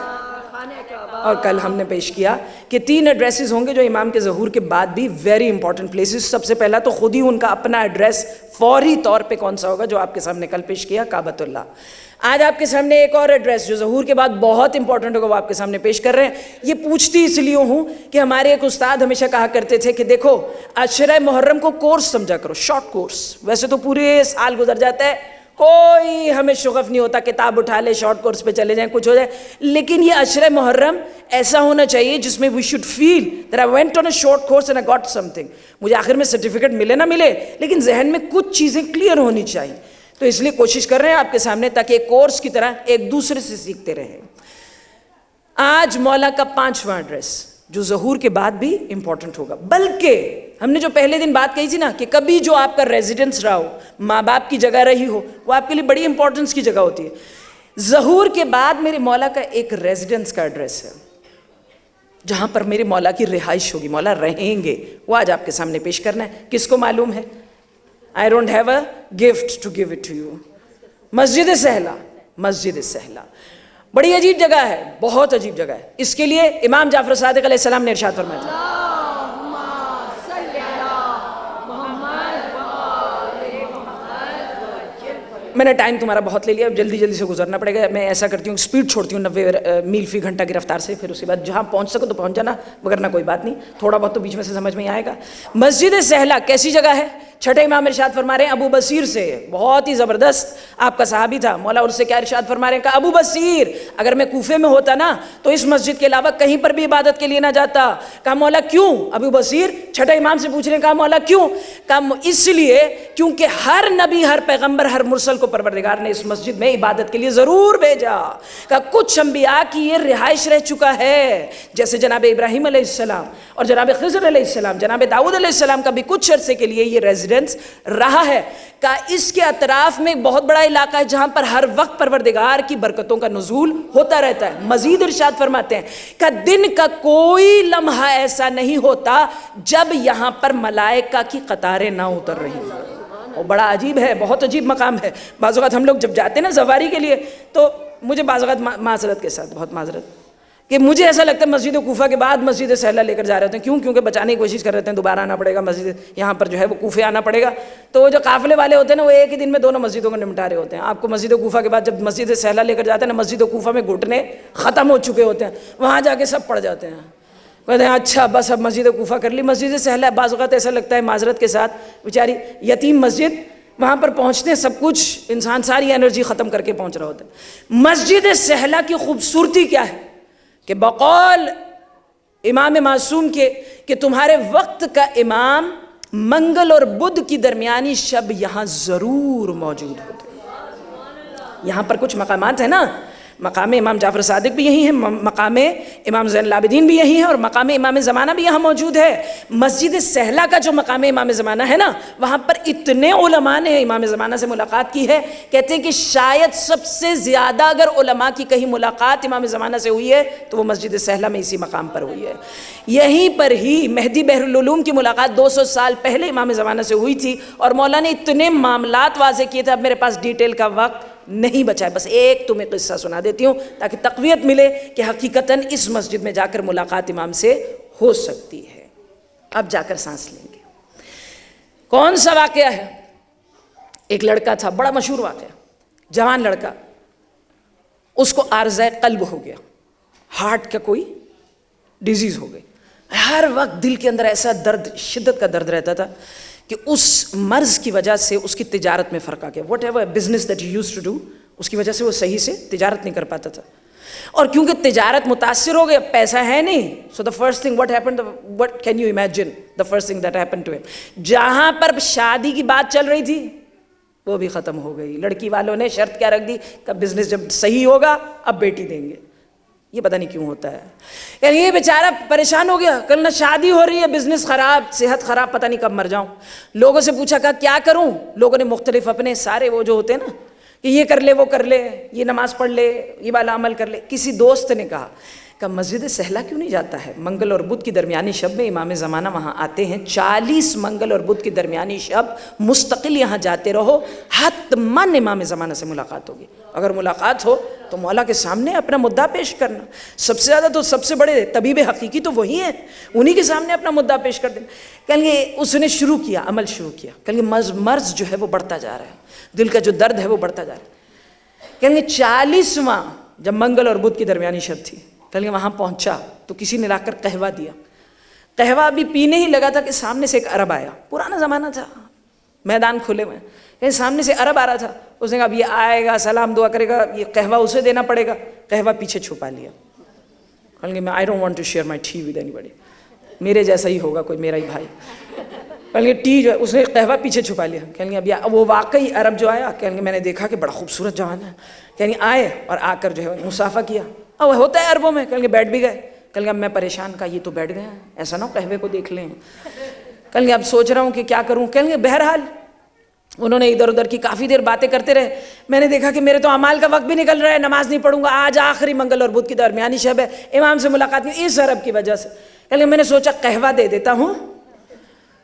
اور کل ہم نے پیش کیا کہ 3 ایڈریسز ہوں گے جو امام کے ظہور کے بعد بھی ویری امپورٹنٹ پلیسز. سب سے پہلا تو خود ہی ان کا اپنا ایڈریس فوری طور پہ کون سا ہوگا جو آپ کے سامنے کل پیش کیا؟ کعبۃ اللہ. آج آپ کے سامنے ایک اور ایڈریس جو ظہور کے بعد بہت امپورٹنٹ ہوگا وہ آپ کے سامنے پیش کر رہے ہیں. یہ پوچھتی اس لیے ہوں کہ ہمارے ایک استاد ہمیشہ کہا کرتے تھے کہ دیکھو عشرہ محرم کو کورس سمجھا کرو, شارٹ کورس. ویسے تو پورے سال گزر جاتا ہے, کوئی ہمیں شغف نہیں ہوتا, کتاب اٹھا لے شارٹ کورس پہ چلے جائیں, کچھ ہو جائے. لیکن یہ عشرہ محرم ایسا ہونا چاہیے جس میں we should feel that I went on a short course and I got something. مجھے آخر میں سرٹیفکیٹ ملے نہ ملے لیکن ذہن میں کچھ چیزیں کلیئر ہونی چاہیے. تو اس لیے کوشش کر رہے ہیں آپ کے سامنے تاکہ ایک کورس کی طرح ایک دوسرے سے سیکھتے رہیں. آج مولا کا 5واں ایڈریس جو ظہور کے بعد بھی امپورٹنٹ ہوگا. بلکہ ہم نے جو پہلے دن بات کہی تھی نا کہ کبھی جو آپ کا ریزیڈنس رہا ہو, ماں باپ کی جگہ رہی ہو, وہ آپ کے لیے بڑی امپورٹنس کی جگہ ہوتی ہے. ظہور کے بعد میرے مولا کا ایک ریزیڈنس کا ایڈریس ہے جہاں پر میرے مولا کی رہائش ہوگی, مولا رہیں گے. وہ آج آپ کے سامنے پیش کرنا ہے. کس کو معلوم ہے؟ I don't have a gift to give it to you. مسجد سہلا, مسجد سہلا بڑی عجیب جگہ ہے, بہت عجیب جگہ ہے. اس کے لیے امام جعفر صادق علیہ السلام نے ارشاد فرمایا تھا, میں نے ٹائم تمہارا بہت لے لیا, اب جلدی جلدی سے گزرنا پڑے گا. میں ایسا کرتی ہوں اسپیڈ چھوڑتی ہوں 90 میل فی گھنٹہ کی رفتار سے, پھر اس کے بعد جہاں پہنچ سکو تو پہنچ جانا, وگرنہ کوئی بات نہیں, تھوڑا بہت تو بیچ میں سے سمجھ میں آئے گا. مسجد سہلا کیسی جگہ ہے؟ چھٹے امام ارشاد فرما رہے ہیں ابو بصیر سے, بہت ہی زبردست آپ کا صحابی تھا, مولا ان سے کیا ارشاد فرما رہے ہیں کہ ابو بصیر اگر میں کوفے میں ہوتا نا تو اس مسجد کے علاوہ کہیں پر بھی عبادت کے لیے نہ جاتا. کہا مولا کیوں؟ ابو بصیر چھٹے امام سے پوچھ رہے ہیں, کہا مولا کیوں؟ کہا اس لیے کیونکہ ہر نبی, ہر پیغمبر, ہر مرسل کو پروردگار نے اس مسجد میں عبادت کے لیے ضرور بھیجا. کہا کچھ انبیاء کی یہ رہائش رہ چکا ہے, جیسے جناب ابراہیم علیہ السلام اور جناب خضر علیہ السلام, جناب داؤد علیہ السلام کا بھی کچھ عرصے کے لیے یہ ریزیڈنس رہا ہے. کہ اس کے اطراف میں ایک بہت بڑا علاقہ ہے جہاں پر ہر وقت پروردگار کی برکتوں کا نزول ہوتا رہتا ہے. مزید ارشاد فرماتے ہیں کہ دن کا کوئی لمحہ ایسا نہیں ہوتا جب یہاں پر ملائکہ کی قطاریں نہ اتر رہی ہیں. اور بڑا عجیب ہے, بہت عجیب مقام ہے. بعض اوقات ہم لوگ جب جاتے ہیں نا زواری کے لیے تو مجھے بعض اوقات معذرت کے ساتھ, بہت معذرت, کہ مجھے ایسا لگتا ہے مسجد کوفہ کے بعد مسجد سہلا لے کر جا رہے ہوتے ہیں. کیوں؟ کیونکہ بچانے کی کوشش کر رہے ہیں, دوبارہ آنا پڑے گا مسجد, یہاں پر جو ہے وہ کوفے آنا پڑے گا. تو جو قافلے والے ہوتے ہیں نا وہ ایک ہی دن میں دونوں مسجدوں کو نمٹا رہے ہوتے ہیں. آپ کو مسجد کوفہ کے بعد جب مسجد سہلا لے کر جاتے ہیں نا, مسجد کوفہ میں گھٹنے ختم ہو چکے ہوتے ہیں, وہاں جا کے سب پڑ جاتے ہیں. کہتے ہیں اچھا بس اب مسجد کوفہ کر لی. مسجد سہلا بعض اوقات ایسا لگتا ہے معذرت کے ساتھ بیچاری یتیم مسجد, وہاں پر پہنچتے ہیں سب کچھ انسان ساری انرجی ختم کر کے پہنچ رہا ہوتا ہے. مسجد سہلا کی خوبصورتی کیا ہے کہ بقول امام معصوم کے کہ تمہارے وقت کا امام منگل اور بدھ کی درمیانی شب یہاں ضرور موجود ہوتے ہیں. یہاں پر کچھ مقامات ہیں نا مقام امام جعفر صادق بھی یہی ہے، مقام امام زین العابدین بھی یہی ہے، اور مقام امام زمانہ بھی یہاں موجود ہے۔ مسجد سہلہ کا جو مقام امام زمانہ ہے نا، وہاں پر اتنے علماء نے امام زمانہ سے ملاقات کی ہے، کہتے ہیں کہ شاید سب سے زیادہ اگر علماء کی کہیں ملاقات امام زمانہ سے ہوئی ہے تو وہ مسجد سہلہ میں اسی مقام پر ہوئی ہے۔ یہیں پر ہی مہدی بحر العلوم کی ملاقات 200 سال پہلے امام زمانہ سے ہوئی تھی، اور مولا نے اتنے معاملات واضح کیے تھے۔ اب میرے پاس ڈیٹیل کا وقت نہیں بچا ہے، بس ایک تمہیں قصہ سنا دیتی ہوں تاکہ تقویت ملے کہ حقیقتاً اس مسجد میں جا کر ملاقات امام سے ہو سکتی ہے۔ اب جا کر سانس لیں گے۔ کون سا واقعہ ہے؟ ایک لڑکا تھا، بڑا مشہور واقعہ، جوان لڑکا، اس کو عارضہ قلب ہو گیا، ہارٹ کا کوئی ڈیزیز ہو گئی۔ ہر وقت دل کے اندر ایسا درد، شدت کا درد رہتا تھا کہ اس مرض کی وجہ سے اس کی تجارت میں فرق آ گیا۔ Whatever business that he used to do, اس کی وجہ سے وہ صحیح سے تجارت نہیں کر پاتا تھا، اور کیونکہ تجارت متاثر ہو گیا، پیسہ ہے نہیں، so the first thing what happened, what can you imagine the first thing that happened to ہم، جہاں پر شادی کی بات چل رہی تھی وہ بھی ختم ہو گئی۔ لڑکی والوں نے شرط کیا رکھ دی کہ بزنس جب صحیح ہوگا اب بیٹی دیں گے۔ یہ پتہ نہیں کیوں ہوتا ہے، یعنی یہ بیچارہ پریشان ہو گیا، کل نہ شادی ہو رہی ہے، بزنس خراب، صحت خراب، پتہ نہیں کب مر جاؤں۔ لوگوں سے پوچھا کہ کیا کروں، لوگوں نے مختلف اپنے سارے وہ جو ہوتے ہیں نا کہ یہ کر لے، وہ کر لے، یہ نماز پڑھ لے، یہ والا عمل کر لے۔ کسی دوست نے کہا کہ مسجد سہلہ کیوں نہیں جاتا ہے؟ منگل اور بدھ کی درمیانی شب میں امام زمانہ وہاں آتے ہیں، 40 منگل اور بدھ کی درمیانی شب مستقل یہاں جاتے رہو، حتماً امام زمانہ سے ملاقات ہوگی۔ اگر ملاقات ہو تو مولا کے سامنے اپنا مدعا پیش کرنا، سب سے زیادہ تو سب سے بڑے طبیب حقیقی تو وہی ہیں، انہی کے سامنے اپنا مدعا پیش کر دینا۔ کہیں گے اس نے شروع کیا، عمل شروع کیا، کہیں گے مرض جو ہے وہ بڑھتا جا رہا ہے، دل کا جو درد ہے وہ بڑھتا جا رہا ہے۔ کہیں گے 40واں جب منگل اور بدھ کی درمیانی شب تھی، کہیں گے وہاں پہنچا تو کسی نے لا کر قہوہ دیا، قہوہ ابھی پینے ہی لگا تھا کہ سامنے سے ایک عرب آیا، پرانا زمانہ تھا، میدان کھلے ہوئے، کہیں سامنے سے عرب آ رہا تھا، اس نے کہا اب یہ آئے گا، سلام دعا کرے گا، یہ قہوہ اسے دینا پڑے گا، قہوہ پیچھے چھپا لیا۔ کہیں گے میں I don't want to share my tea with anybody، میرے جیسا ہی ہوگا کوئی، میرا ہی بھائی۔ کہیں گے ٹی جو ہے، اس نے قہوہ پیچھے چھپا لیا۔ کہیں گے اب وہ واقعی عرب جو آیا، کہیں گے میں نے دیکھا کہ بڑا خوبصورت جوان ہے، کہیں گے آئے اور آ کر جو ہے مصافحہ کیا، اور ہوتا ہے عربوں میں، کہیں گے بیٹھ بھی گئے۔ کہیں گے اب میں پریشان، کہا یہ تو بیٹھ گئے ہیں، ایسا نہ ہو قہوے کو دیکھ لیں۔ کہیں گے اب سوچ رہا ہوں کہ کیا کروں۔ کہیں گے بہرحال انہوں نے ادھر ادھر کی کافی دیر باتیں کرتے رہے، میں نے دیکھا کہ میرے تو اعمال کا وقت بھی نکل رہا ہے، نماز نہیں پڑھوں گا، آج آخری منگل اور بدھ کی درمیانی شب ہے، امام سے ملاقات کی اس عرب کی وجہ سے۔ کہیں گے میں نے سوچا قہوہ دے دیتا ہوں،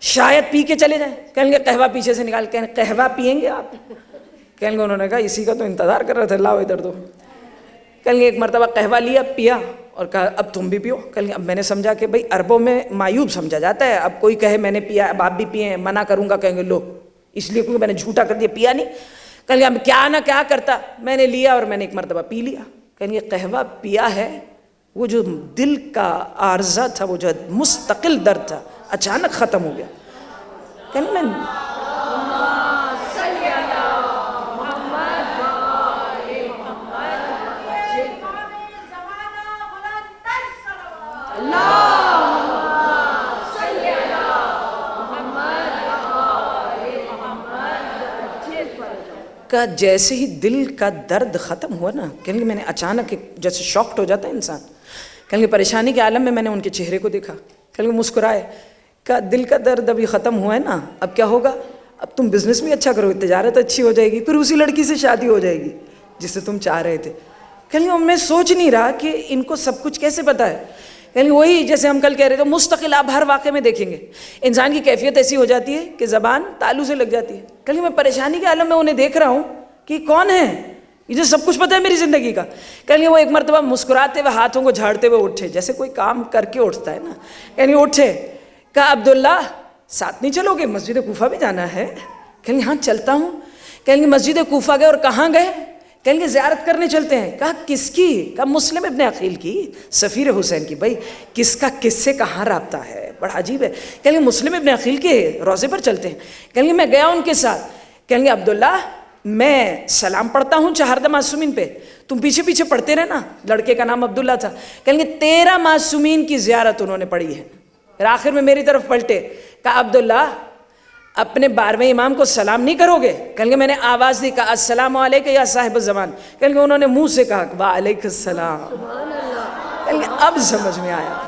شاید پی کے چلے جائیں۔ کہیں گے قہوہ پیچھے سے نکال، کہیں قہوہ پیئیں گے آپ؟ کہیں گے انہوں نے کہا اسی کا تو انتظار کر رہے تھے، لاؤ ادھر دو۔ کہیں گے ایک مرتبہ قہوہ لیا، پیا اور کہا اب تم بھی پیو۔ کہیں گے اب میں نے سمجھا کہ بھئی عربوں میں معیوب سمجھا جاتا ہے، اب کوئی کہے میں نے پیا اب آپ بھی پیئیں، منع کروں گا، کہیں گے لو، اس لیے کیونکہ میں نے جھوٹا کر دیا، پیا نہیں۔ کہیں گے اب کیا نہ کیا کرتا، میں نے لیا اور میں نے ایک مرتبہ پی لیا۔ کہیں گے قہوہ پیا ہے، وہ جو دل کا عارضہ تھا، وہ جو مستقل درد تھا، اچانک ختم ہو گیا۔ کہیں گے میں کا جیسے ہی دل کا درد ختم ہوا نا، کہیں گے میں نے اچانک جیسے شاکڈ ہو جاتا ہے انسان، کہیں گے پریشانی کے عالم میں میں نے ان کے چہرے کو دیکھا، کہیں گے مسکرائے، کہ دل کا درد ابھی ختم ہوا ہے نا، اب کیا ہوگا؟ اب تم بزنس بھی اچھا کرو گے، تجارت اچھی ہو جائے گی، پھر اسی لڑکی سے شادی ہو جائے گی جس سے تم چاہ رہے تھے۔ کہیں گے میں سوچ نہیں رہا کہ ان کو سب کچھ کیسے پتا ہے۔ کہیں گے وہی جیسے ہم کل کہہ رہے تھے، مستقل آپ ہر واقعے میں دیکھیں گے انسان کی کیفیت ایسی ہو جاتی ہے کہ زبان تالو سے لگ جاتی ہے۔ کہیں گے میں پریشانی کے عالم میں انہیں دیکھ رہا ہوں کہ کون ہے یہ جو سب کچھ پتہ ہے میری زندگی کا۔ کہیں گے وہ ایک مرتبہ مسکراتے ہوئے ہاتھوں کو جھاڑتے ہوئے اٹھے، جیسے کوئی کام کر کے اٹھتا ہے نا، یعنی اٹھے، کہا عبداللہ ساتھ نہیں چلو گے، مسجد کوفہ بھی جانا ہے؟ کہیں گے ہاں چلتا ہوں۔ کہیں گے مسجد کوفہ گئے اور کہاں گئے؟ کہیں گے زیارت کرنے چلتے ہیں۔ کہا کس کی؟ کہا مسلم ابن عقیل کی، سفیر حسین کی۔ بھائی کس کا کس سے کہاں رابطہ ہے، بڑا عجیب ہے۔ کہیں گے مسلم ابن عقیل کے روضے پر چلتے ہیں۔ کہیں گے میں گیا ان کے ساتھ۔ کہیں گے عبداللہ میں سلام پڑھتا ہوں چہاردہ معصومین پہ، تم پیچھے پیچھے پڑھتے رہنا۔ لڑکے کا نام عبداللہ تھا۔ کہیں گے 13 معصومین کی زیارت انہوں نے پڑھی ہے۔ پھر آخر میں میری طرف پلٹے، کہا عبداللہ اپنے 12ویں امام کو سلام نہیں کرو گے؟ کہیں گے میں نے آواز دی، کہا السلام علیکم یا صاحب الزمان، کہیں گے انہوں نے منہ سے کہا وعلیکم السلام. کہیں گے اب سمجھ میں آیا.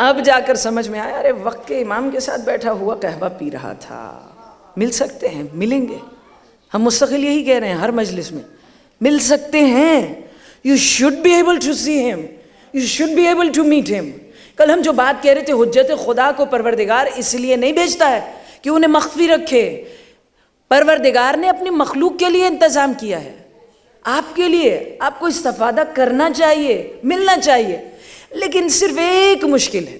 اب جا کر سمجھ میں آیا، ارے وقت کے امام کے ساتھ بیٹھا ہوا قہوہ پی رہا تھا. مل سکتے ہیں، ملیں گے. ہم مستقل یہی کہہ رہے ہیں ہر مجلس میں، مل سکتے ہیں. You should be able to see him, you should be able to meet him. کل ہم جو بات کہہ رہے تھے، حجت خدا کو پروردگار اس لیے نہیں بھیجتا ہے کہ انہیں مخفی رکھے. پروردگار نے اپنی مخلوق کے لیے انتظام کیا ہے، آپ کے لیے. آپ کو استفادہ کرنا چاہیے، ملنا چاہیے. لیکن صرف ایک مشکل ہے.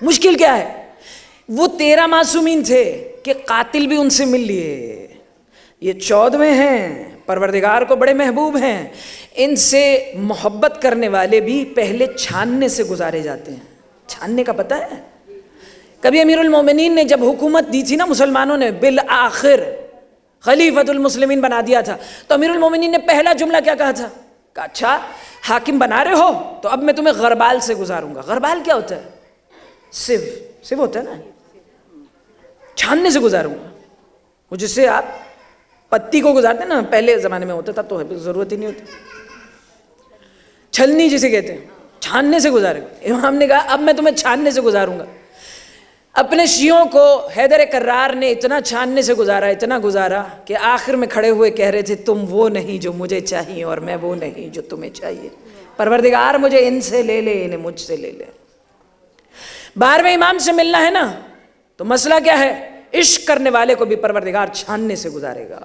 مشکل کیا ہے؟ وہ 13 معصومین تھے کہ قاتل بھی ان سے مل لیے. یہ 14ویں ہیں، پروردگار کو بڑے محبوب ہیں. ان سے محبت کرنے والے بھی پہلے چھاننے سے گزارے جاتے ہیں. چھاننے کا پتہ ہے؟ کبھی امیر المومنین نے جب حکومت دی تھی نا، مسلمانوں نے بالآخر خلیفۃ المسلمین بنا دیا تھا، تو امیر المومنین نے پہلا جملہ کیا کہا تھا؟ کہا اچھا حاکم بنا رہے ہو تو اب میں تمہیں غربال سے گزاروں گا. غربال کیا ہوتا ہے؟ سیو ہوتا ہے نا. چھاننے سے گزاروں گا. وہ جس سے آپ پتی کو گزارتے ہیں نا، پہلے زمانے میں ہوتا تھا تو ضرورت ہی نہیں ہوتی. چھلنی جسے کہتے ہیں، چھاننے سے گزارے گا. امام نے کہا اب میں تمہیں چھاننے سے گزاروں گا. اپنے شیعوں کو حیدر کرار نے اتنا چھاننے سے گزارا، اتنا گزارا کہ آخر میں کھڑے ہوئے کہہ رہے تھے تم وہ نہیں جو مجھے چاہیے اور میں وہ نہیں جو تمہیں چاہیے. پروردگار مجھے ان سے لے لے، انہیں مجھ سے لے لے. 12ویں امام سے ملنا ہے نا، تو مسئلہ کیا ہے؟ عشق کرنے والے کو بھی پروردگار چھاننے سے گزارے گا.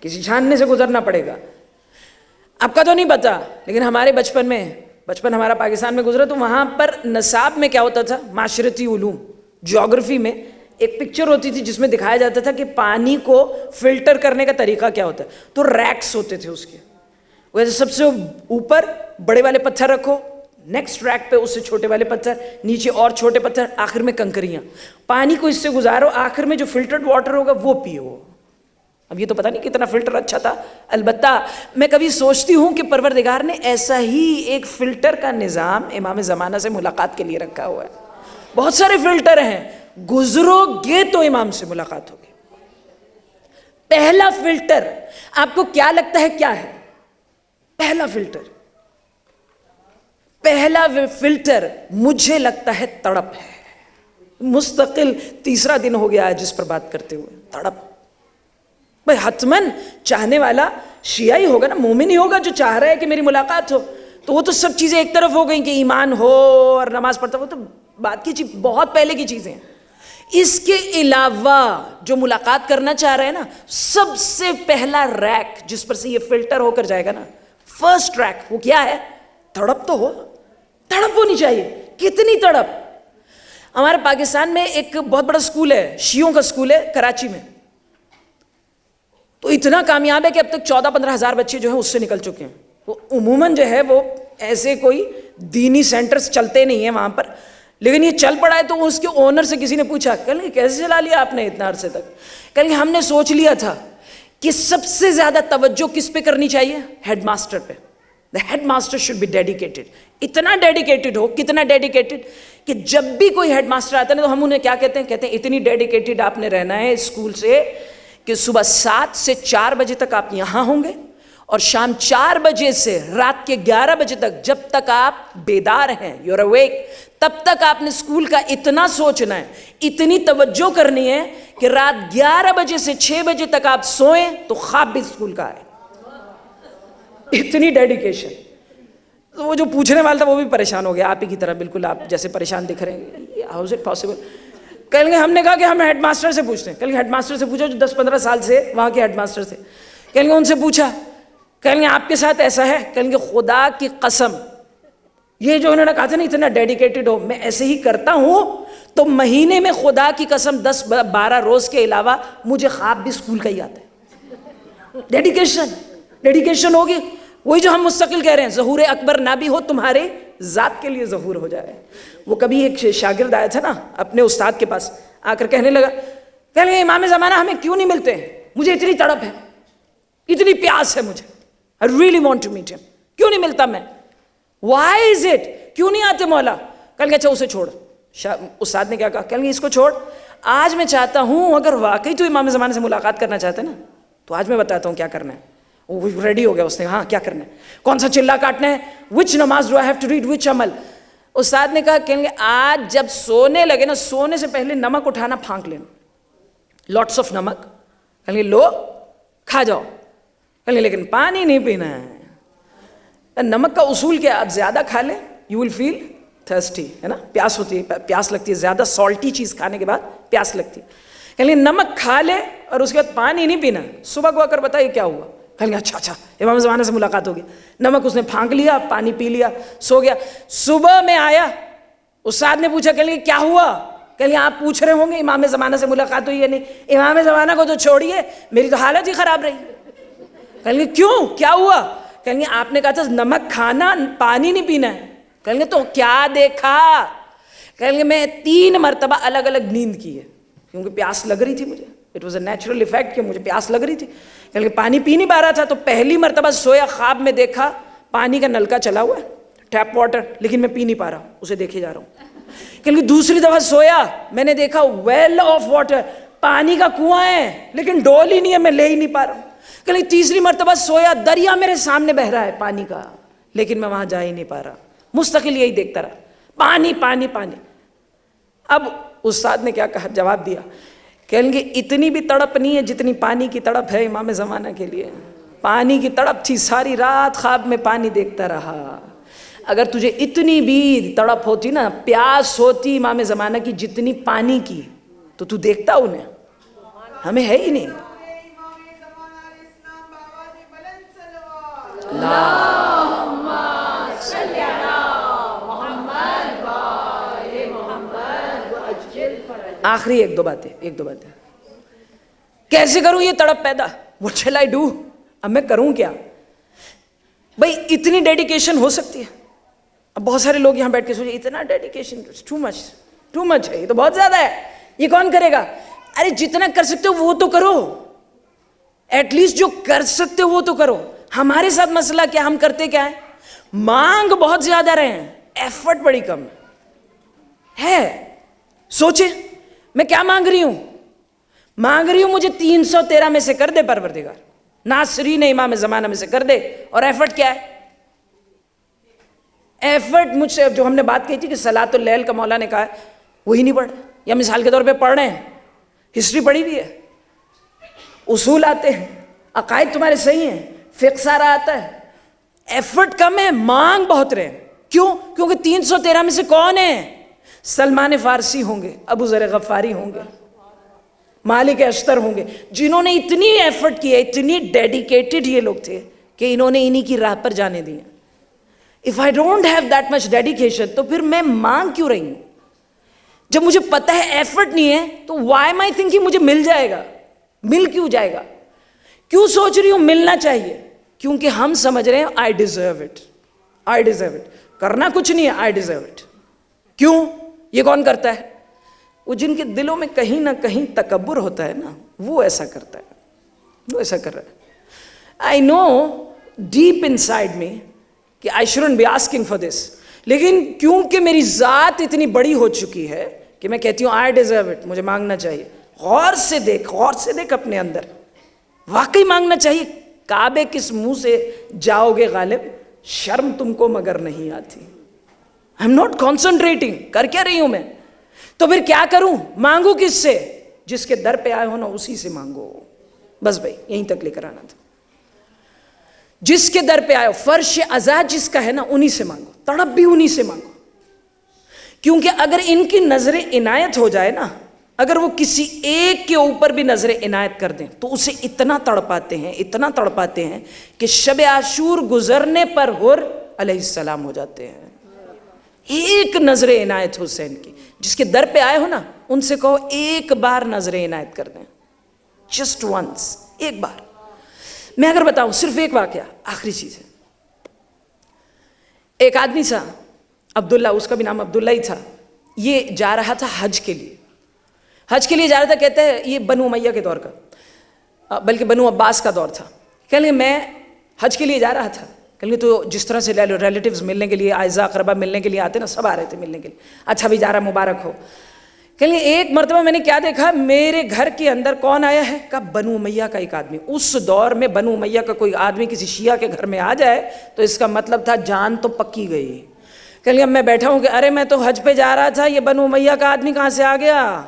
کسی چھاننے سے گزرنا پڑے گا. آپ کا تو نہیں پتا، لیکن ہمارے بچپن ہمارا پاکستان میں گزرا، تو وہاں پر نصاب میں کیا ہوتا تھا؟ معاشرتی علوم، جیوگرافی میں ایک پکچر ہوتی تھی جس میں دکھایا جاتا تھا کہ پانی کو فلٹر کرنے کا طریقہ کیا ہوتا ہے. تو ریکس ہوتے تھے اس کے، ویسے سب سے اوپر بڑے والے پتھر رکھو، نیکسٹ ریک پہ اس سے چھوٹے والے پتھر، نیچے اور چھوٹے پتھر، آخر میں کنکریاں. پانی کو اس سے گزارو، آخر میں جو فلٹرڈ واٹر ہوگا وہ پیو. اب یہ تو پتہ نہیں کتنا فلٹر اچھا تھا. البتہ میں کبھی سوچتی ہوں کہ پروردگار نے ایسا ہی ایک فلٹر کا نظام امام زمانہ سے ملاقات کے لیے رکھا ہوا ہے. بہت سارے فلٹر ہیں، گزرو گے تو امام سے ملاقات ہوگی. پہلا فلٹر آپ کو کیا لگتا ہے کیا ہے؟ پہلا فلٹر مجھے لگتا ہے تڑپ ہے. مستقل 3 دن ہو گیا ہے جس پر بات کرتے ہوئے. تڑپ بھائی حتماً چاہنے والا شیعہ ہی ہوگا نا، مومن ہی ہوگا جو چاہ رہا ہے کہ میری ملاقات ہو. تو وہ تو سب چیزیں ایک طرف ہو گئیں کہ ایمان ہو اور نماز پڑھتا، وہ تو بات کی چیز، بہت پہلے کی چیزیں ہیں. اس کے علاوہ جو ملاقات کرنا چاہ رہے ہیں نا، سب سے پہلا ریک جس پر سے یہ فلٹر ہو کر جائے گا نا، فرسٹ ریک، وہ کیا ہے؟ تڑپ تو ہو. تڑپ ہونی چاہیے. کتنی تڑپ؟ ہمارے پاکستان میں ایک بہت بڑا سکول ہے، شیعوں کا سکول ہے کراچی میں. تو اتنا کامیاب ہے کہ اب تک 14-15 ہزار بچے جو ہیں اس سے نکل چکے ہیں. وہ عموماً جو ہے وہ ایسے کوئی دینی سینٹرز چلتے نہیں ہیں وہاں پر، لیکن یہ چل پڑا ہے. تو اس کے اونر سے کسی نے پوچھا کہ کیسے چلا لیا آپ نے اتنا عرصے تک؟ کہ ہم نے سوچ لیا تھا کہ سب سے زیادہ توجہ کس پہ کرنی چاہیے؟ ہیڈ ماسٹر پہ. The headmaster should be dedicated. اتنا ڈیڈیکیٹڈ ہو، کتنا ڈیڈیکیٹڈ کہ جب بھی کوئی ہیڈ ماسٹر آتا ہے تو ہم انہیں کیا کہتے ہیں؟ کہتے ہیں اتنی ڈیڈیکیٹڈ آپ نے رہنا ہے اسکول سے کہ صبح 7 سے 4 بجے تک آپ یہاں ہوں گے، اور شام 4 بجے سے رات کے 11 بجے تک جب تک آپ بیدار ہیں، you're awake، تب تک آپ نے اسکول کا اتنا سوچنا ہے، اتنی توجہ کرنی ہے کہ رات 11 بجے سے 6 بجے تک آپ سوئیں تو خواب بھی اسکول کا آئے. اتنی ڈیڈیکیشن. وہ جو پوچھنے والا تھا وہ بھی پریشان ہو گیا، آپ ہی کی طرح، بالکل آپ جیسے پریشان دکھ رہے ہیں. How is it possible? کل ہم نے کہا کہ ہم ہیڈ ماسٹر سے پوچھتے ہیں. کل ہیڈ ماسٹر سے پوچھا جو 10-15 سال سے وہاں کے ہیڈ ماسٹر تھے. کل ان سے پوچھا، کل آپ کے ساتھ ایسا ہے؟ کل خدا کی قسم یہ جو انہوں نے کہا تھا نا اتنا ڈیڈیکیٹڈ ہو، میں ایسے ہی کرتا ہوں تو مہینے میں خدا کی قسم 10-12 روز کے علاوہ مجھے خواب بھی اسکول کا ہی آتا ہے. ڈیڈیکیشن ہوگی. وہی جو ہم مستقل کہہ رہے ہیں ظہور اکبر نہ بھی ہو تمہارے ذات کے لیے ظہور ہو جائے. وہ کبھی ایک شاگرد آیا تھا نا اپنے استاد کے پاس, آ کر کہنے لگا, کہنے لگا امام زمانہ ہمیں کیوں نہیں ملتے, مجھے اتنی تڑپ ہے, اتنی پیاس ہے مجھے, I really want to meet him, کیوں نہیں ملتا میں, why is it, کیوں نہیں آتے مولا. کہنے لگا اچھا اسے چھوڑ. استاد نے کیا کہا, کہنے لگا اس کو چھوڑ, آج میں چاہتا ہوں اگر واقعی تو امام زمانے سے ملاقات کرنا چاہتے ہیں نا تو آج میں بتاتا ہوں کیا کرنا ہے. وہ ریڈی ہو گیا, اس نے ہاں کیا کرنا ہے, کون سا چلا کاٹنا ہے, which نماز do I have to read, which عمل. استاد نے کہا کہیں گے آج جب سونے لگے نا, سونے سے پہلے نمک اٹھانا پھانک لینا, لاٹس آف نمک, کہیں گے لو کھا جاؤ, کہیں گے لیکن پانی نہیں پینا ہے. نمک کا اصول کیا, آپ زیادہ کھا لیں یو ول فیل تھرسٹی, ہے نا, پیاس ہوتی ہے, پیاس لگتی ہے, زیادہ سالٹی چیز کھانے کے بعد پیاس لگتی ہے. کہیں گے نمک کھا لے اور اس کے بعد پانی نہیں پینا. صبح کو آ کر بتائیے کیا ہوا, کہیں گے اچھا اچھا امام زمانہ سے ملاقات ہوگی. نمک اس نے پھانک لیا, پانی پی لیا, سو گیا. صبح میں آیا, استاد نے پوچھا, کہیں گے کیا ہوا, کہیں گے آپ پوچھ رہے ہوں گے امام زمانہ سے ملاقات ہوئی یا نہیں, امام زمانہ کو تو چھوڑیے میری تو حالت ہی خراب رہی. کہیں گے کیوں, کیا ہوا, کہیں گے آپ نے کہا تھا نمک کھانا پانی نہیں پینا ہے. کہیں گے تو کیا دیکھا, کہیں گے میں 3 مرتبہ الگ الگ نیند کی ہے کیونکہ پیاس لگ رہی تھی مجھے, it was a natural effect کہ مجھے پیاس لگ رہی تھی. کہیں گے پانی پی نہیں پا رہا تھا تو پہلی مرتبہ سویا, خواب میں دیکھا پانی کا نلکا چلا ہوا ہے, ٹیپ واٹر, لیکن میں پی نہیں پا رہا ہوں, اسے دیکھے جا رہا ہوں. کہیں گے دوسری دفعہ سویا, میں نے دیکھا ویل آف واٹر, پانی کا کنواں ہے لیکن ڈول ہی نہیں ہے, میں لے ہی نہیں پا رہا ہوں. کہیں گے تیسری مرتبہ سویا, دریا میرے سامنے بہ رہا ہے پانی کا, لیکن میں وہاں جا ہی نہیں پا رہا, مستقل یہی دیکھتا رہا, پانی پانی پانی. اب استاد نے کیا کہا, جواب دیا, کہیں گے اتنی بھی تڑپ نہیں ہے جتنی پانی کی تڑپ ہے امام زمانہ کے لیے. پانی کی تڑپ تھی, ساری رات خواب میں پانی دیکھتا رہا. اگر تجھے اتنی بھی تڑپ ہوتی نا, پیاس ہوتی امام زمانہ کی جتنی پانی کی, تو تو دیکھتا انہیں, ہمیں ہے ہی نہیں. آخری ایک دو باتیں کیسے کروں یہ تڑپ پیدا, what shall I do, اب میں کروں کیا. بھائی اتنی ڈیڈیکیشن ہو سکتی ہے. اب بہت سارے لوگ یہاں بیٹھ کے سوچے اتنا ڈیڈیکیشن ٹو مچ ہے, یہ تو بہت زیادہ ہے, یہ کون کرے گا. ارے جتنا کر سکتے ہو وہ تو کرو, ایٹ لیسٹ جو کر سکتے ہو وہ تو کرو. ہمارے ساتھ مسئلہ کیا, ہم کرتے کیا ہے, مانگ بہت زیادہ رہے ہیں, ایفرٹ بڑی کم ہے. سوچے میں کیا مانگ رہی ہوں, مجھے 313 میں سے کر دے پروردگار, ناصرین امام زمانہ میں سے کر دے. اور ایفرٹ کیا ہے, ایفرٹ مجھ سے جو ہم نے بات کہی تھی کہ صلاۃ اللیل کا مولا نے کہا ہے وہی نہیں پڑھ, یا مثال کے طور پہ پڑھ رہے ہیں, ہسٹری پڑھی ہوئی ہے, اصول آتے ہیں, عقائد تمہارے صحیح ہیں, فقہ سارا آتا ہے, ایفرٹ کم ہے, مانگ بہت رہے ہیں. کیوں, کیونکہ 313 میں سے کون ہے, سلمان فارسی ہوں گے, ابو ذر غفاری ہوں گے, مالک اشتر ہوں گے, جنہوں نے اتنی ایفرٹ کی ہے, اتنی ڈیڈیکیٹڈ یہ لوگ تھے کہ انہوں نے انہی کی راہ پر جانے دیا. If I don't have that much dedication, تو پھر میں مانگ کیوں رہی ہوں, جب مجھے پتہ ہے ایفرٹ نہیں ہے تو why am I thinking مجھے مل جائے گا, مل کیوں جائے گا, کیوں سوچ رہی ہوں ملنا چاہیے, کیونکہ ہم سمجھ رہے ہیں I deserve it, کرنا کچھ نہیں ہے, I deserve it. کیوں, یہ کون کرتا ہے, وہ جن کے دلوں میں کہیں نہ کہیں تکبر ہوتا ہے نا, وہ ایسا کرتا ہے, وہ ایسا کر رہا ہے. I know deep inside me کہ I shouldn't be asking for this, لیکن کیونکہ میری ذات اتنی بڑی ہو چکی ہے کہ میں کہتی ہوں I deserve it, مجھے مانگنا چاہیے. غور سے دیکھ اپنے اندر, واقعی مانگنا چاہیے. کعبے کس منہ سے جاؤ گے غالب, شرم تم کو مگر نہیں آتی. I'm not concentrating, کر کیا رہی ہوں میں, تو پھر کیا کروں, مانگو کس سے, جس کے در پہ آئے ہو نا اسی سے مانگو. بس بھائی یہیں تک لے کر آنا تھا, جس کے در پہ آئے ہو, فرش عزا جس کا ہے نا انہی سے مانگو, تڑپ بھی انہی سے مانگو. کیونکہ اگر ان کی نظر عنایت ہو جائے نا, اگر وہ کسی ایک کے اوپر بھی نظر عنایت کر دیں تو اسے اتنا تڑپاتے ہیں کہ شب عاشور گزرنے پر حر علیہ السلام ہو جاتے ہیں. ایک نظر عنایت حسین کی, جس کے در پہ آئے ہو نا ان سے کہو ایک بار نظر عنایت کر دیں, جسٹ ونس, ایک بار. میں اگر بتاؤں صرف ایک واقعہ, آخری چیز ہے, ایک آدمی تھا عبداللہ، اس کا بھی نام عبداللہ ہی تھا، یہ جا رہا تھا حج کے لیے، حج کے لیے جا رہا تھا. کہتے ہیں یہ بنو امیہ کے دور کا، بلکہ بنو عباس کا دور تھا. کہنے لگے میں حج کے لیے جا رہا تھا. کہنے لگے تو جس طرح سے ریلیٹیوز ملنے کے لیے، اعزاء اقربا ملنے کے لیے آتے نا، سب آ رہے تھے ملنے کے لیے. اچھا بھی جا رہا، مبارک ہو. کہنے لگے ایک مرتبہ میں نے کیا دیکھا، میرے گھر کے اندر کون آیا ہے؟ کہا بنو امیہ کا ایک آدمی. اس دور میں بنو امیہ کا کوئی آدمی کسی شیعہ کے گھر میں آ جائے تو اس کا مطلب تھا جان تو پکی گئی. کہنے لگے اب میں بیٹھا ہوں کہ ارے میں تو حج پہ جا رہا تھا، یہ بنو امیہ کا آدمی کہاں سے آ گیا،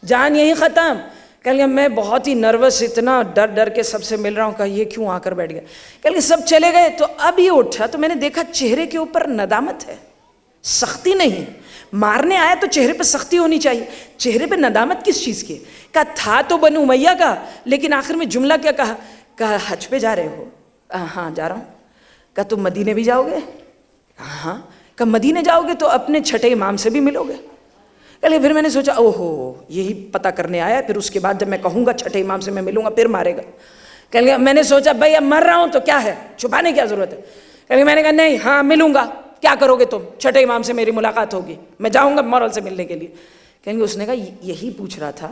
جان یہی ختم. کہنے لگے میں بہت ہی نروس، اتنا ڈر ڈر کے سب سے مل رہا ہوں. کہا یہ کیوں آ کر بیٹھ گیا؟ کہنے لگے سب چلے گئے تو اب یہ اٹھا تو میں نے دیکھا چہرے کے اوپر ندامت ہے، سختی نہیں. مارنے آیا تو چہرے پہ سختی ہونی چاہیے، چہرے پہ ندامت کس چیز کی؟ کہا تھا تو بنو امیہ کا، لیکن آخر میں جملہ کیا کہا؟ کہا حج پہ جا رہے ہو؟ ہاں جا رہا ہوں. کہا تم مدینے بھی جاؤ گے؟ ہاں. کہا مدینے جاؤ گے تو اپنے چھٹے امام سے بھی ملو گے؟ کہ پھر میں نے سوچا اوہو یہی پتہ کرنے آیا، پھر اس کے بعد جب میں کہوں گا چھٹے امام سے میں ملوں گا پھر مارے گا. کہ میں نے سوچا بھائی اب مر رہا ہوں تو کیا ہے، چھپانے کیا ضرورت ہے. کہ میں نے کہا نہیں، ہاں ملوں گا. کیا کرو گے تم؟ چھٹے امام سے میری ملاقات ہوگی، میں جاؤں گا مورل سے ملنے کے لیے. کہیں گے اس نے کہا یہی پوچھ رہا تھا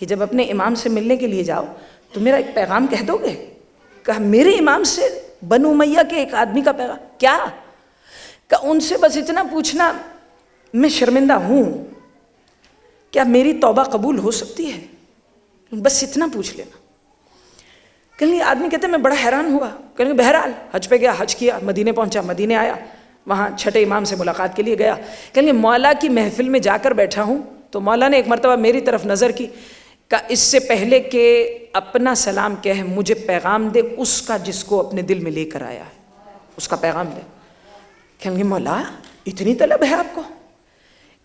کہ جب اپنے امام سے ملنے کے لیے جاؤ تو میرا ایک پیغام کہہ دو گے؟ کہا میرے امام سے بنو امیہ کے ایک آدمی کا پیغام؟ کیا؟ کہ ان سے بس اتنا پوچھنا میں شرمندہ ہوں، کیا میری توبہ قبول ہو سکتی ہے؟ بس اتنا پوچھ لینا. کہیں آدمی کہتے ہیں میں بڑا حیران ہوا. کہیں بہرحال حج پہ گیا، حج کیا، مدینے پہنچا، مدینے آیا، وہاں چھٹے امام سے ملاقات کے لیے گیا. کہیں مولا کی محفل میں جا کر بیٹھا ہوں تو مولا نے ایک مرتبہ میری طرف نظر کی، کہ اس سے پہلے کہ اپنا سلام کہہ مجھے پیغام دے اس کا جس کو اپنے دل میں لے کر آیا ہے، اس کا پیغام دے. کہیں گے مولا اتنی طلب ہے آپ کو؟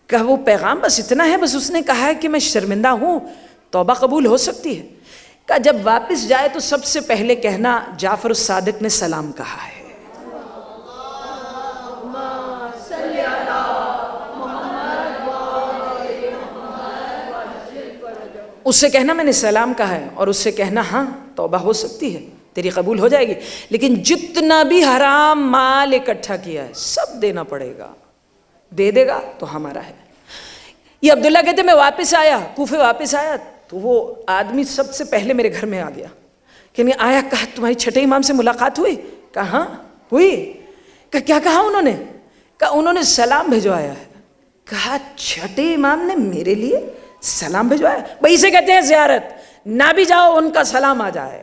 کہ وہ پیغام بس اتنا ہے، بس اس نے کہا ہے کہ میں شرمندہ ہوں، توبہ قبول ہو سکتی ہے. کہ جب واپس جائے تو سب سے پہلے کہنا جعفر الصادق نے سلام کہا ہے. اس سے کہنا میں نے سلام کہا ہے، اور اس سے کہنا ہاں توبہ ہو سکتی ہے، تیری قبول ہو جائے گی، لیکن جتنا بھی حرام مال اکٹھا کیا ہے سب دینا پڑے گا. دے دے گا تو ہمارا ہے. یہ عبداللہ کہتے میں واپس آیا، کوفے واپس آیا تو وہ آدمی سب سے پہلے میرے گھر میں آ گیا. کہ نہیں آیا، کہا تمہاری چھٹے امام سے ملاقات ہوئی؟ کہا ہاں ہوئی. کہ کیا کہا انہوں نے؟ کہا انہوں نے سلام بھجوایا ہے. کہا چھٹے امام نے میرے لیے سلام بھجوایا؟ بھائی اسے کہتے ہیں زیارت، نہ بھی جاؤ ان کا سلام آ جائے.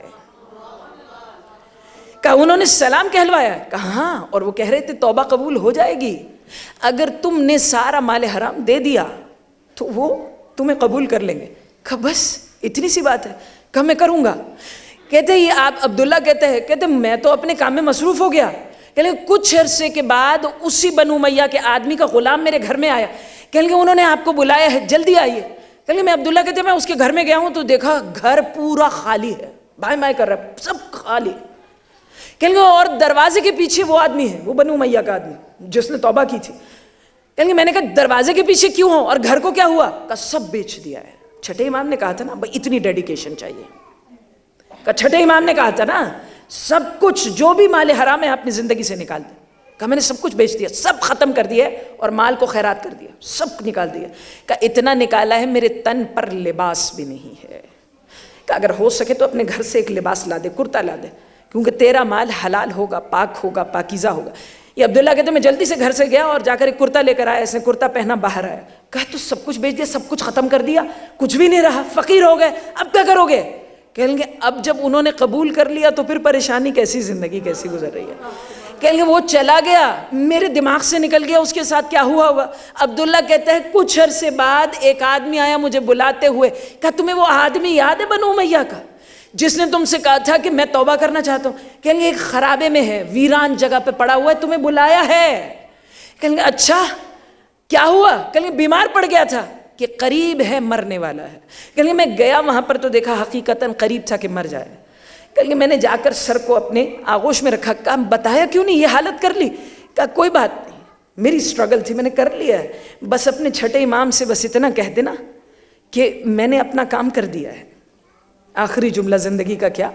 کہا انہوں نے سلام کہلوایا ہے؟ کہا ہاں، اور وہ کہہ رہے تھے توبہ قبول ہو جائے گی. اگر تم نے سارا مال حرام دے دیا تو وہ تمہیں قبول کر لیں گے. کہا بس اتنی سی بات ہے؟ کہا میں کروں گا. کہتے یہ آپ عبداللہ کہتے میں تو اپنے کام میں مصروف ہو گیا. کہتے کچھ عرصے کے بعد اسی بنو امیہ کے آدمی کا غلام میرے گھر میں آیا. کہتے انہوں نے آپ کو بلایا ہے، جلدی آئیے. کہتے میں عبداللہ کہتے میں اس کے گھر میں گیا ہوں تو دیکھا گھر پورا خالی ہے، بھائی مائی کر رہا ہے، سب خالی. کہیں گے اور دروازے کے پیچھے وہ آدمی ہے، وہ بنو امیہ کا آدمی جس نے توبہ کی تھی. کہیں گے میں نے کہا دروازے کے پیچھے کیوں ہو، اور گھر کو کیا ہوا؟ کہا سب بیچ دیا ہے. چھٹے امام نے کہا تھا نا بھائی اتنی ڈیڈیکیشن چاہیے. کہا چھٹے امام نے کہا تھا نا سب کچھ جو بھی مال حرام ہے اپنی زندگی سے نکال دیا. کہا میں نے سب کچھ بیچ دیا، سب ختم کر دیا اور مال کو خیرات کر دیا، سب نکال دیا. کہا اتنا نکالا ہے میرے تن پر لباس بھی نہیں ہے. کہا اگر ہو سکے تو اپنے گھر سے ایک لباس لا دے، کرتا لا دے، کیونکہ تیرا مال حلال ہوگا، پاک ہوگا، پاکیزہ ہوگا. یہ عبداللہ کہتے میں جلدی سے گھر سے گیا اور جا کر ایک کرتا لے کر آیا. اس نے کرتا پہنا باہر آیا. کہا تو سب کچھ بیچ دیا، سب کچھ ختم کر دیا، کچھ بھی نہیں رہا، فقیر ہو گئے، اب کیا کرو گے؟ کہیں گے اب جب انہوں نے قبول کر لیا تو پھر پریشانی کیسی، زندگی کیسی گزر رہی ہے. کہیں گے وہ چلا گیا، میرے دماغ سے نکل گیا اس کے ساتھ کیا ہوا ہوگا. عبداللہ کہتا ہے کچھ عرصے بعد ایک آدمی آیا مجھے بلاتے ہوئے. کہا تمہیں وہ آدمی یاد ہے بنو امیہ کا جس نے تم سے کہا تھا کہ میں توبہ کرنا چاہتا ہوں؟ کہیں گے ایک خرابے میں ہے، ویران جگہ پہ پڑا ہوا ہے، تمہیں بلایا ہے. کہیں گے اچھا کیا ہوا؟ کہیں گے بیمار پڑ گیا تھا کہ قریب ہے مرنے والا ہے. کہیں گے میں گیا وہاں پر تو دیکھا حقیقتاً قریب تھا کہ مر جائے. کہیں گے میں نے جا کر سر کو اپنے آغوش میں رکھا. کہا بتایا کیوں نہیں، یہ حالت کر لی؟ کہا کوئی بات نہیں، میری اسٹرگل تھی، میں نے کر لیا ہے. بس اپنے چھٹے امام سے بس اتنا کہہ دینا کہ میں نے اپنا کام کر دیا ہے. آخری جملہ زندگی کا کیا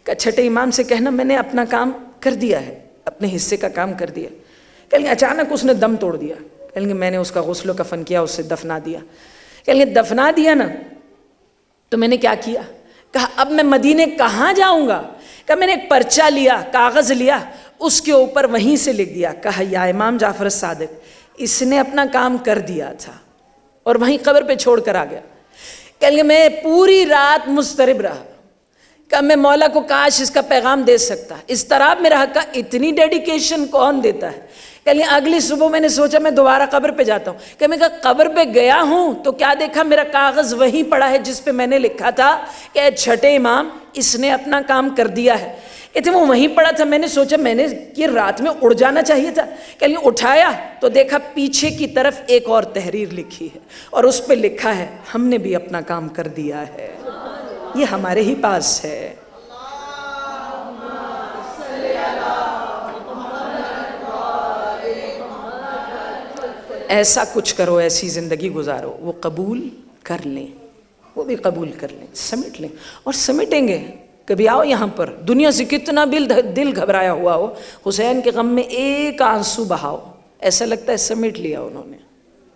کہ چھٹے امام سے کہنا میں نے اپنا کام کر دیا ہے، اپنے حصے کا کام کر دیا. کہیں گے اچانک اس نے دم توڑ دیا. کہیں گے میں نے اس کا غسل و کفن کیا, اسے دفنا دیا. کہیں گے دفنا دیا نا تو میں نے کیا کیا؟ کہا اب میں مدینے کہاں جاؤں گا؟ کہا میں نے ایک پرچہ لیا, کاغذ لیا, اس کے اوپر وہیں سے لکھ دیا. کہا یا امام جعفر صادق, اس نے اپنا کام کر دیا تھا اور وہیں قبر پہ چھوڑ کر آ گیا. کہیں گے میں پوری رات مضطرب رہا, کہ میں مولا کو کاش اس کا پیغام دے سکتا. اضطراب میں رہا, کا اتنی ڈیڈیکیشن کون دیتا ہے؟ کہ اگلی صبح میں نے سوچا میں دوبارہ قبر پہ جاتا ہوں. کہ میں کہا قبر پہ گیا ہوں تو کیا دیکھا, میرا کاغذ وہیں پڑا ہے جس پہ میں نے لکھا تھا کہ اے چھٹے امام اس نے اپنا کام کر دیا ہے. کہتے وہ وہیں پڑا تھا, میں نے سوچا میں نے یہ رات میں اڑ جانا چاہیے تھا. کہ اٹھایا تو دیکھا پیچھے کی طرف ایک اور تحریر لکھی ہے اور اس پہ لکھا ہے ہم نے بھی اپنا کام کر دیا ہے, یہ ہمارے ہی پاس ہے. ایسا کچھ کرو, ایسی زندگی گزارو, وہ قبول کر لیں, وہ بھی قبول کر لیں, سمیٹ لیں. اور سمیٹیں گے. کبھی آؤ یہاں پر, دنیا سے کتنا دل گھبرایا ہوا ہو, حسین کے غم میں ایک آنسو بہاؤ, ایسا لگتا ہے سمیٹ لیا انہوں نے,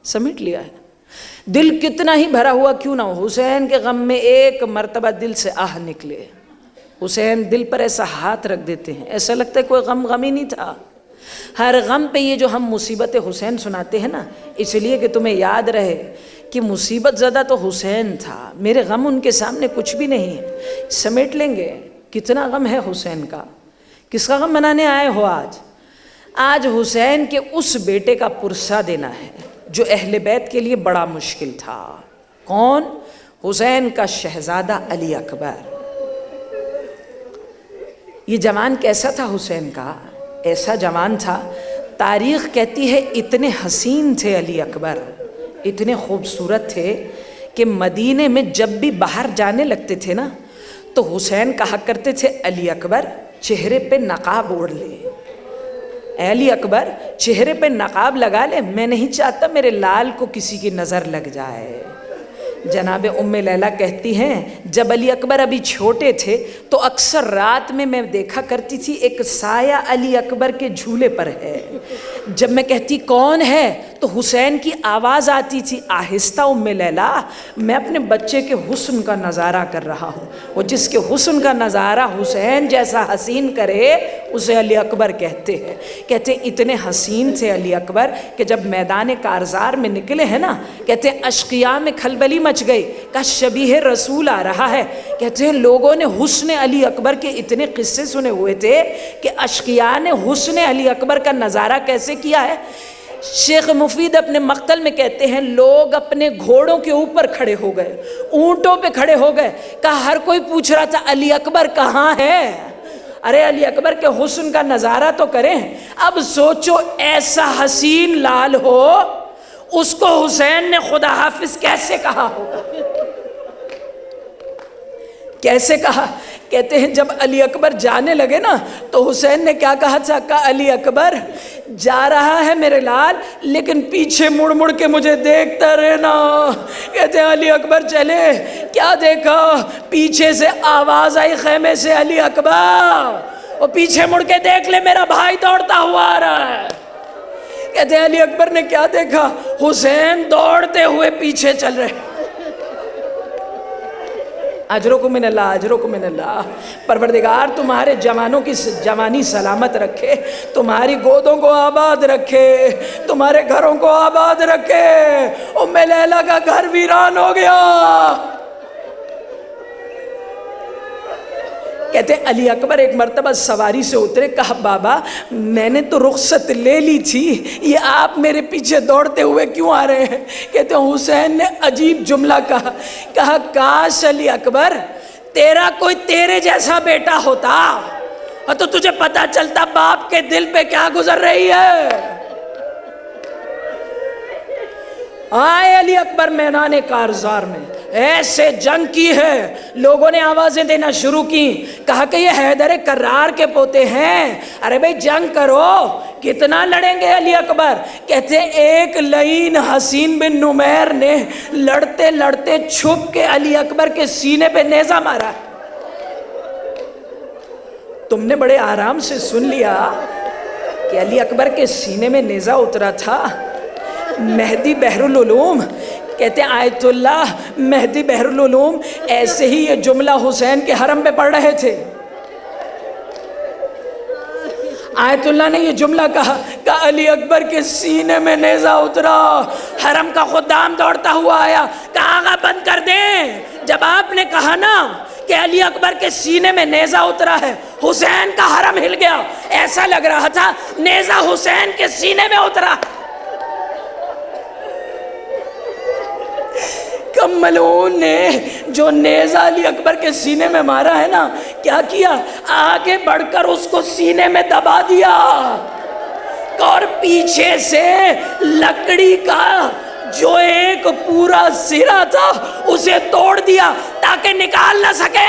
سمیٹ لیا ہے. دل کتنا ہی بھرا ہوا کیوں نہ ہو, حسین کے غم میں ایک مرتبہ دل سے آہ نکلے. حسین دل پر ایسا ہاتھ رکھ دیتے ہیں, ایسا لگتا ہے کوئی غم ہی نہیں تھا. ہر غم پہ یہ جو ہم مصیبت حسین سناتے ہیں نا, اس لیے کہ تمہیں یاد رہے کہ مصیبت زدہ تو حسین تھا, میرے غم ان کے سامنے کچھ بھی نہیں ہے. سمیٹ لیں گے. کتنا غم ہے حسین کا, کس کا غم منانے آئے ہو آج؟ آج حسین کے اس بیٹے کا پرسہ دینا ہے جو اہل بیت کے لیے بڑا مشکل تھا. کون؟ حسین کا شہزادہ علی اکبر. یہ جوان کیسا تھا حسین کا؟ ایسا جوان تھا, تاریخ کہتی ہے اتنے حسین تھے علی اکبر, اتنے خوبصورت تھے کہ مدینے میں جب بھی باہر جانے لگتے تھے نا تو حسین کہا کرتے تھے علی اکبر چہرے پہ نقاب اوڑھ لے, اے علی اکبر چہرے پہ نقاب لگا لے, میں نہیں چاہتا میرے لال کو کسی کی نظر لگ جائے. جناب ام لیلہ کہتی ہیں جب علی اکبر ابھی چھوٹے تھے تو اکثر رات میں دیکھا کرتی تھی ایک سایہ علی اکبر کے جھولے پر ہے. جب میں کہتی کون ہے تو حسین کی آواز آتی تھی, آہستہ ام لیلہ میں اپنے بچے کے حسن کا نظارہ کر رہا ہوں. وہ جس کے حسن کا نظارہ حسین جیسا حسین کرے اسے علی اکبر کہتے ہیں. کہتے اتنے حسین تھے علی اکبر کہ جب میدان کارزار میں نکلے ہیں نا, کہتے اشقیاء میں کھلبلی مچ گئی, کہ شبیہ رسول آ رہا ہے. کہتے ہیں لوگوں نے حسن علی اکبر کے اتنے قصے سنے ہوئے تھے کہ اشقیاء نے حسن علی اکبر کا نظارہ کیسے کیا ہے. شیخ مفید اپنے مقتل میں کہتے ہیں لوگ اپنے گھوڑوں کے اوپر کھڑے ہو گئے, اونٹوں پہ کھڑے ہو گئے, کہا ہر کوئی پوچھ رہا تھا علی اکبر کہاں ہے. ارے علی اکبر کے حسن کا نظارہ تو کریں. اب سوچو ایسا حسین لال ہو, اس کو حسین نے خدا حافظ کیسے کہا ہوگا, کیسے کہا. کہتے ہیں جب علی اکبر جانے لگے نا تو حسین نے کیا کہا تھا, کہا علی اکبر جا رہا ہے میرے لال لیکن پیچھے مڑ مڑ کے مجھے دیکھتا رہنا. کہتے ہیں علی اکبر چلے, کیا دیکھا, پیچھے سے آواز آئی خیمے سے علی اکبر, اور پیچھے مڑ کے دیکھ لے میرا بھائی دوڑتا ہوا آ رہا ہے. کہتے ہیں علی اکبر نے کیا دیکھا, حسین دوڑتے ہوئے پیچھے چل رہے. اجرکم من اللہ, اجرکم من اللہ. پروردگار تمہارے جوانوں کی جوانی سلامت رکھے, تمہاری گودوں کو آباد رکھے, تمہارے گھروں کو آباد رکھے. ام لیلہ کا گھر ویران ہو گیا. کہتے ہیں علی اکبر ایک مرتبہ سواری سے اترے, کہا بابا میں نے تو رخصت لے لی تھی, یہ آپ میرے پیچھے دوڑتے ہوئے کیوں آ رہے ہیں. کہتے ہیں حسین نے عجیب جملہ کہا کاش علی اکبر تیرا کوئی تیرے جیسا بیٹا ہوتا اور تو تجھے پتا چلتا باپ کے دل پہ کیا گزر رہی ہے. آئے علی اکبر میدان کارزار میں, ایسے جنگ کی ہے, لوگوں نے آوازیں دینا شروع کی, کہا کہ یہ حیدر کرار کے پوتے ہیں, ارے بھئی جنگ کرو, کتنا لڑیں گے علی اکبر. کہتے ہیں ایک لعین حسین بن نمیر نے لڑتے لڑتے چھپ کے علی اکبر کے سینے پہ نیزہ مارا. تم نے بڑے آرام سے سن لیا, کہ علی اکبر کے سینے میں نیزہ اترا تھا. مہدی بحر العلوم کہتے ہیں آیت اللہ مہدی بحر العلوم ایسے ہی یہ جملہ حسین کے حرم پہ پڑھ رہے تھے. آیت اللہ نے یہ جملہ کہا کہ علی اکبر کے سینے میں نیزہ اترا. حرم کا خدام دوڑتا ہوا آیا کہ آغا بند کر دیں. جب آپ نے کہا نا کہ علی اکبر کے سینے میں نیزہ اترا ہے, حسین کا حرم ہل گیا. ایسا لگ رہا تھا نیزہ حسین کے سینے میں اترا. ملعون نے جو نیزہ علی اکبر کے سینے میں مارا ہے نا, کیا کیا, آگے بڑھ کر اس کو سینے میں دبا دیا اور پیچھے سے لکڑی کا جو ایک پورا سرا تھا اسے توڑ دیا تاکہ نکال نہ سکے.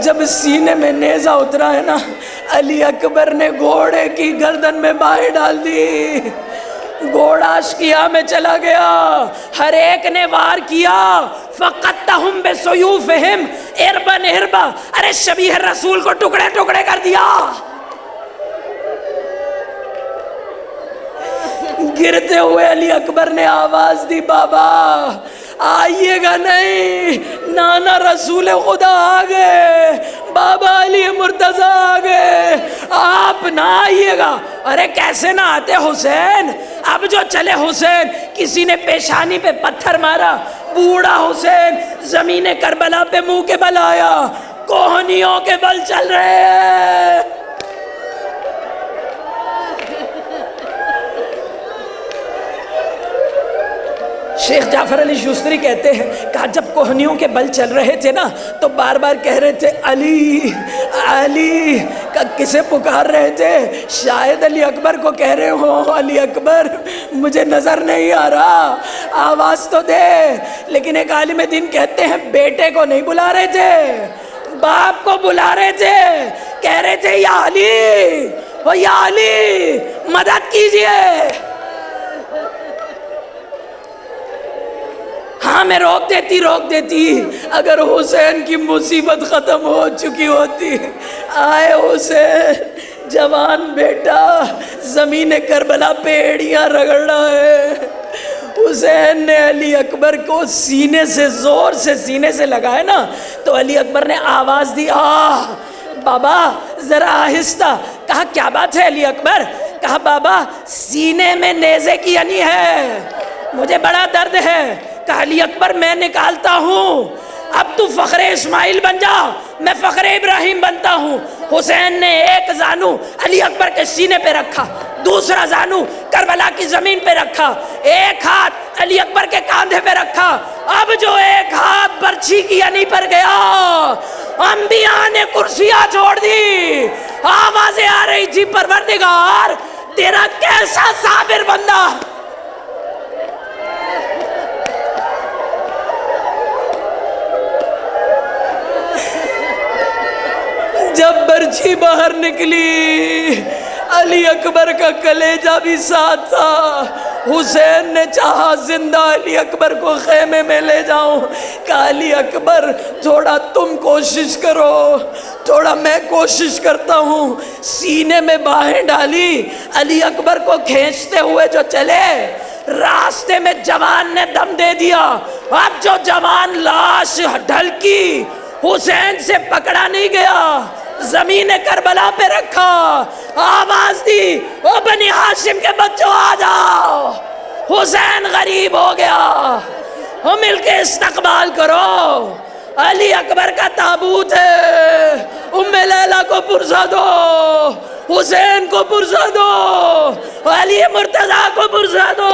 جب سینے میں نیزہ اترا ہے نا, علی اکبر نے گھوڑے کی گردن میں بائیں ڈال دی. گھوڑا اشکیا میں چلا گیا, ہر ایک نے وار کیا. فقطہم بسیوفہم اربا اربا, ارے شبیہ رسول کو ٹکڑے ٹکڑے کر دیا. گرتے ہوئے علی اکبر نے آواز دی, بابا آئیے گا نہیں, نانا رسول خدا آ گئے, بابا علی مرتضیٰ آ گئے, آپ نہ آئیے گا. ارے کیسے نہ آتے حسین, اب جو چلے حسین. کسی نے پیشانی پہ پتھر مارا, بوڑھا حسین زمین کربلا پہ منہ کے بل آیا. کوہنیوں کے بل چل رہے ہیں. شیخ جعفر علی شوستری کہتے ہیں کہ جب کوہنیوں کے بل چل رہے تھے نا تو بار بار کہہ رہے تھے علی علی. کسے پکار رہے تھے؟ شاید علی اکبر کو کہہ رہے ہوں, علی اکبر مجھے نظر نہیں آ رہا, آواز تو دے. لیکن ایک عالم دین کہتے ہیں بیٹے کو نہیں بلا رہے تھے, باپ کو بلا رہے تھے. کہہ رہے تھے یا علی, او یا علی مدد کیجئے. ہاں میں روک دیتی اگر حسین کی مصیبت ختم ہو چکی ہوتی. آئے حسین, جوان بیٹا زمین کربلا پہ ایڑیاں رگڑ رہا ہے. حسین نے علی اکبر کو سینے سے زور سے سینے سے لگائے نا تو علی اکبر نے آواز دی, بابا ذرا آہستہ. کہا کیا بات ہے علی اکبر؟ کہا بابا سینے میں نیزے کی ینی ہے, مجھے بڑا درد ہے. کہا علی اکبر میں نکالتا ہوں, اب تو فخر اسماعیل بن جا, میں فخر ابراہیم بنتا ہوں. حسین نے ایک زانو علی اکبر کے سینے پہ رکھا, دوسرا زانو کربلا کی زمین پہ رکھا, ایک ہاتھ علی اکبر کے کاندھے پہ رکھا. اب جو ایک ہاتھ برچھی کی ینی پر گیا, انبیاء نے کرسیاں چھوڑ دی. آوازیں آ رہی تھی, پروردگار تیرا کیسا صابر بندہ. جب برچھی باہر نکلی علی اکبر کا کلیجہ بھی ساتھ تھا. حسین نے چاہا زندہ علی اکبر کو خیمے میں لے جاؤں. کہا علی اکبر تھوڑا تم کوشش کرو, تھوڑا میں کوشش کرتا ہوں. سینے میں باہیں ڈالی, علی اکبر کو کھینچتے ہوئے جو چلے, راستے میں جوان نے دم دے دیا. اب جو جوان لاش ڈھلکی, حسین سے پکڑا نہیں گیا, زمین کربلا پہ رکھا, آواز دی, او بنی ہاشم کے بچوں آ جاؤ, حسین غریب ہو گیا, ہم مل کے استقبال کرو. علی اکبر کا تابوت ہے, ام لیلہ کو پرزا دو, حسین کو پرزا دو, علی مرتضیٰ کو پرزا دو.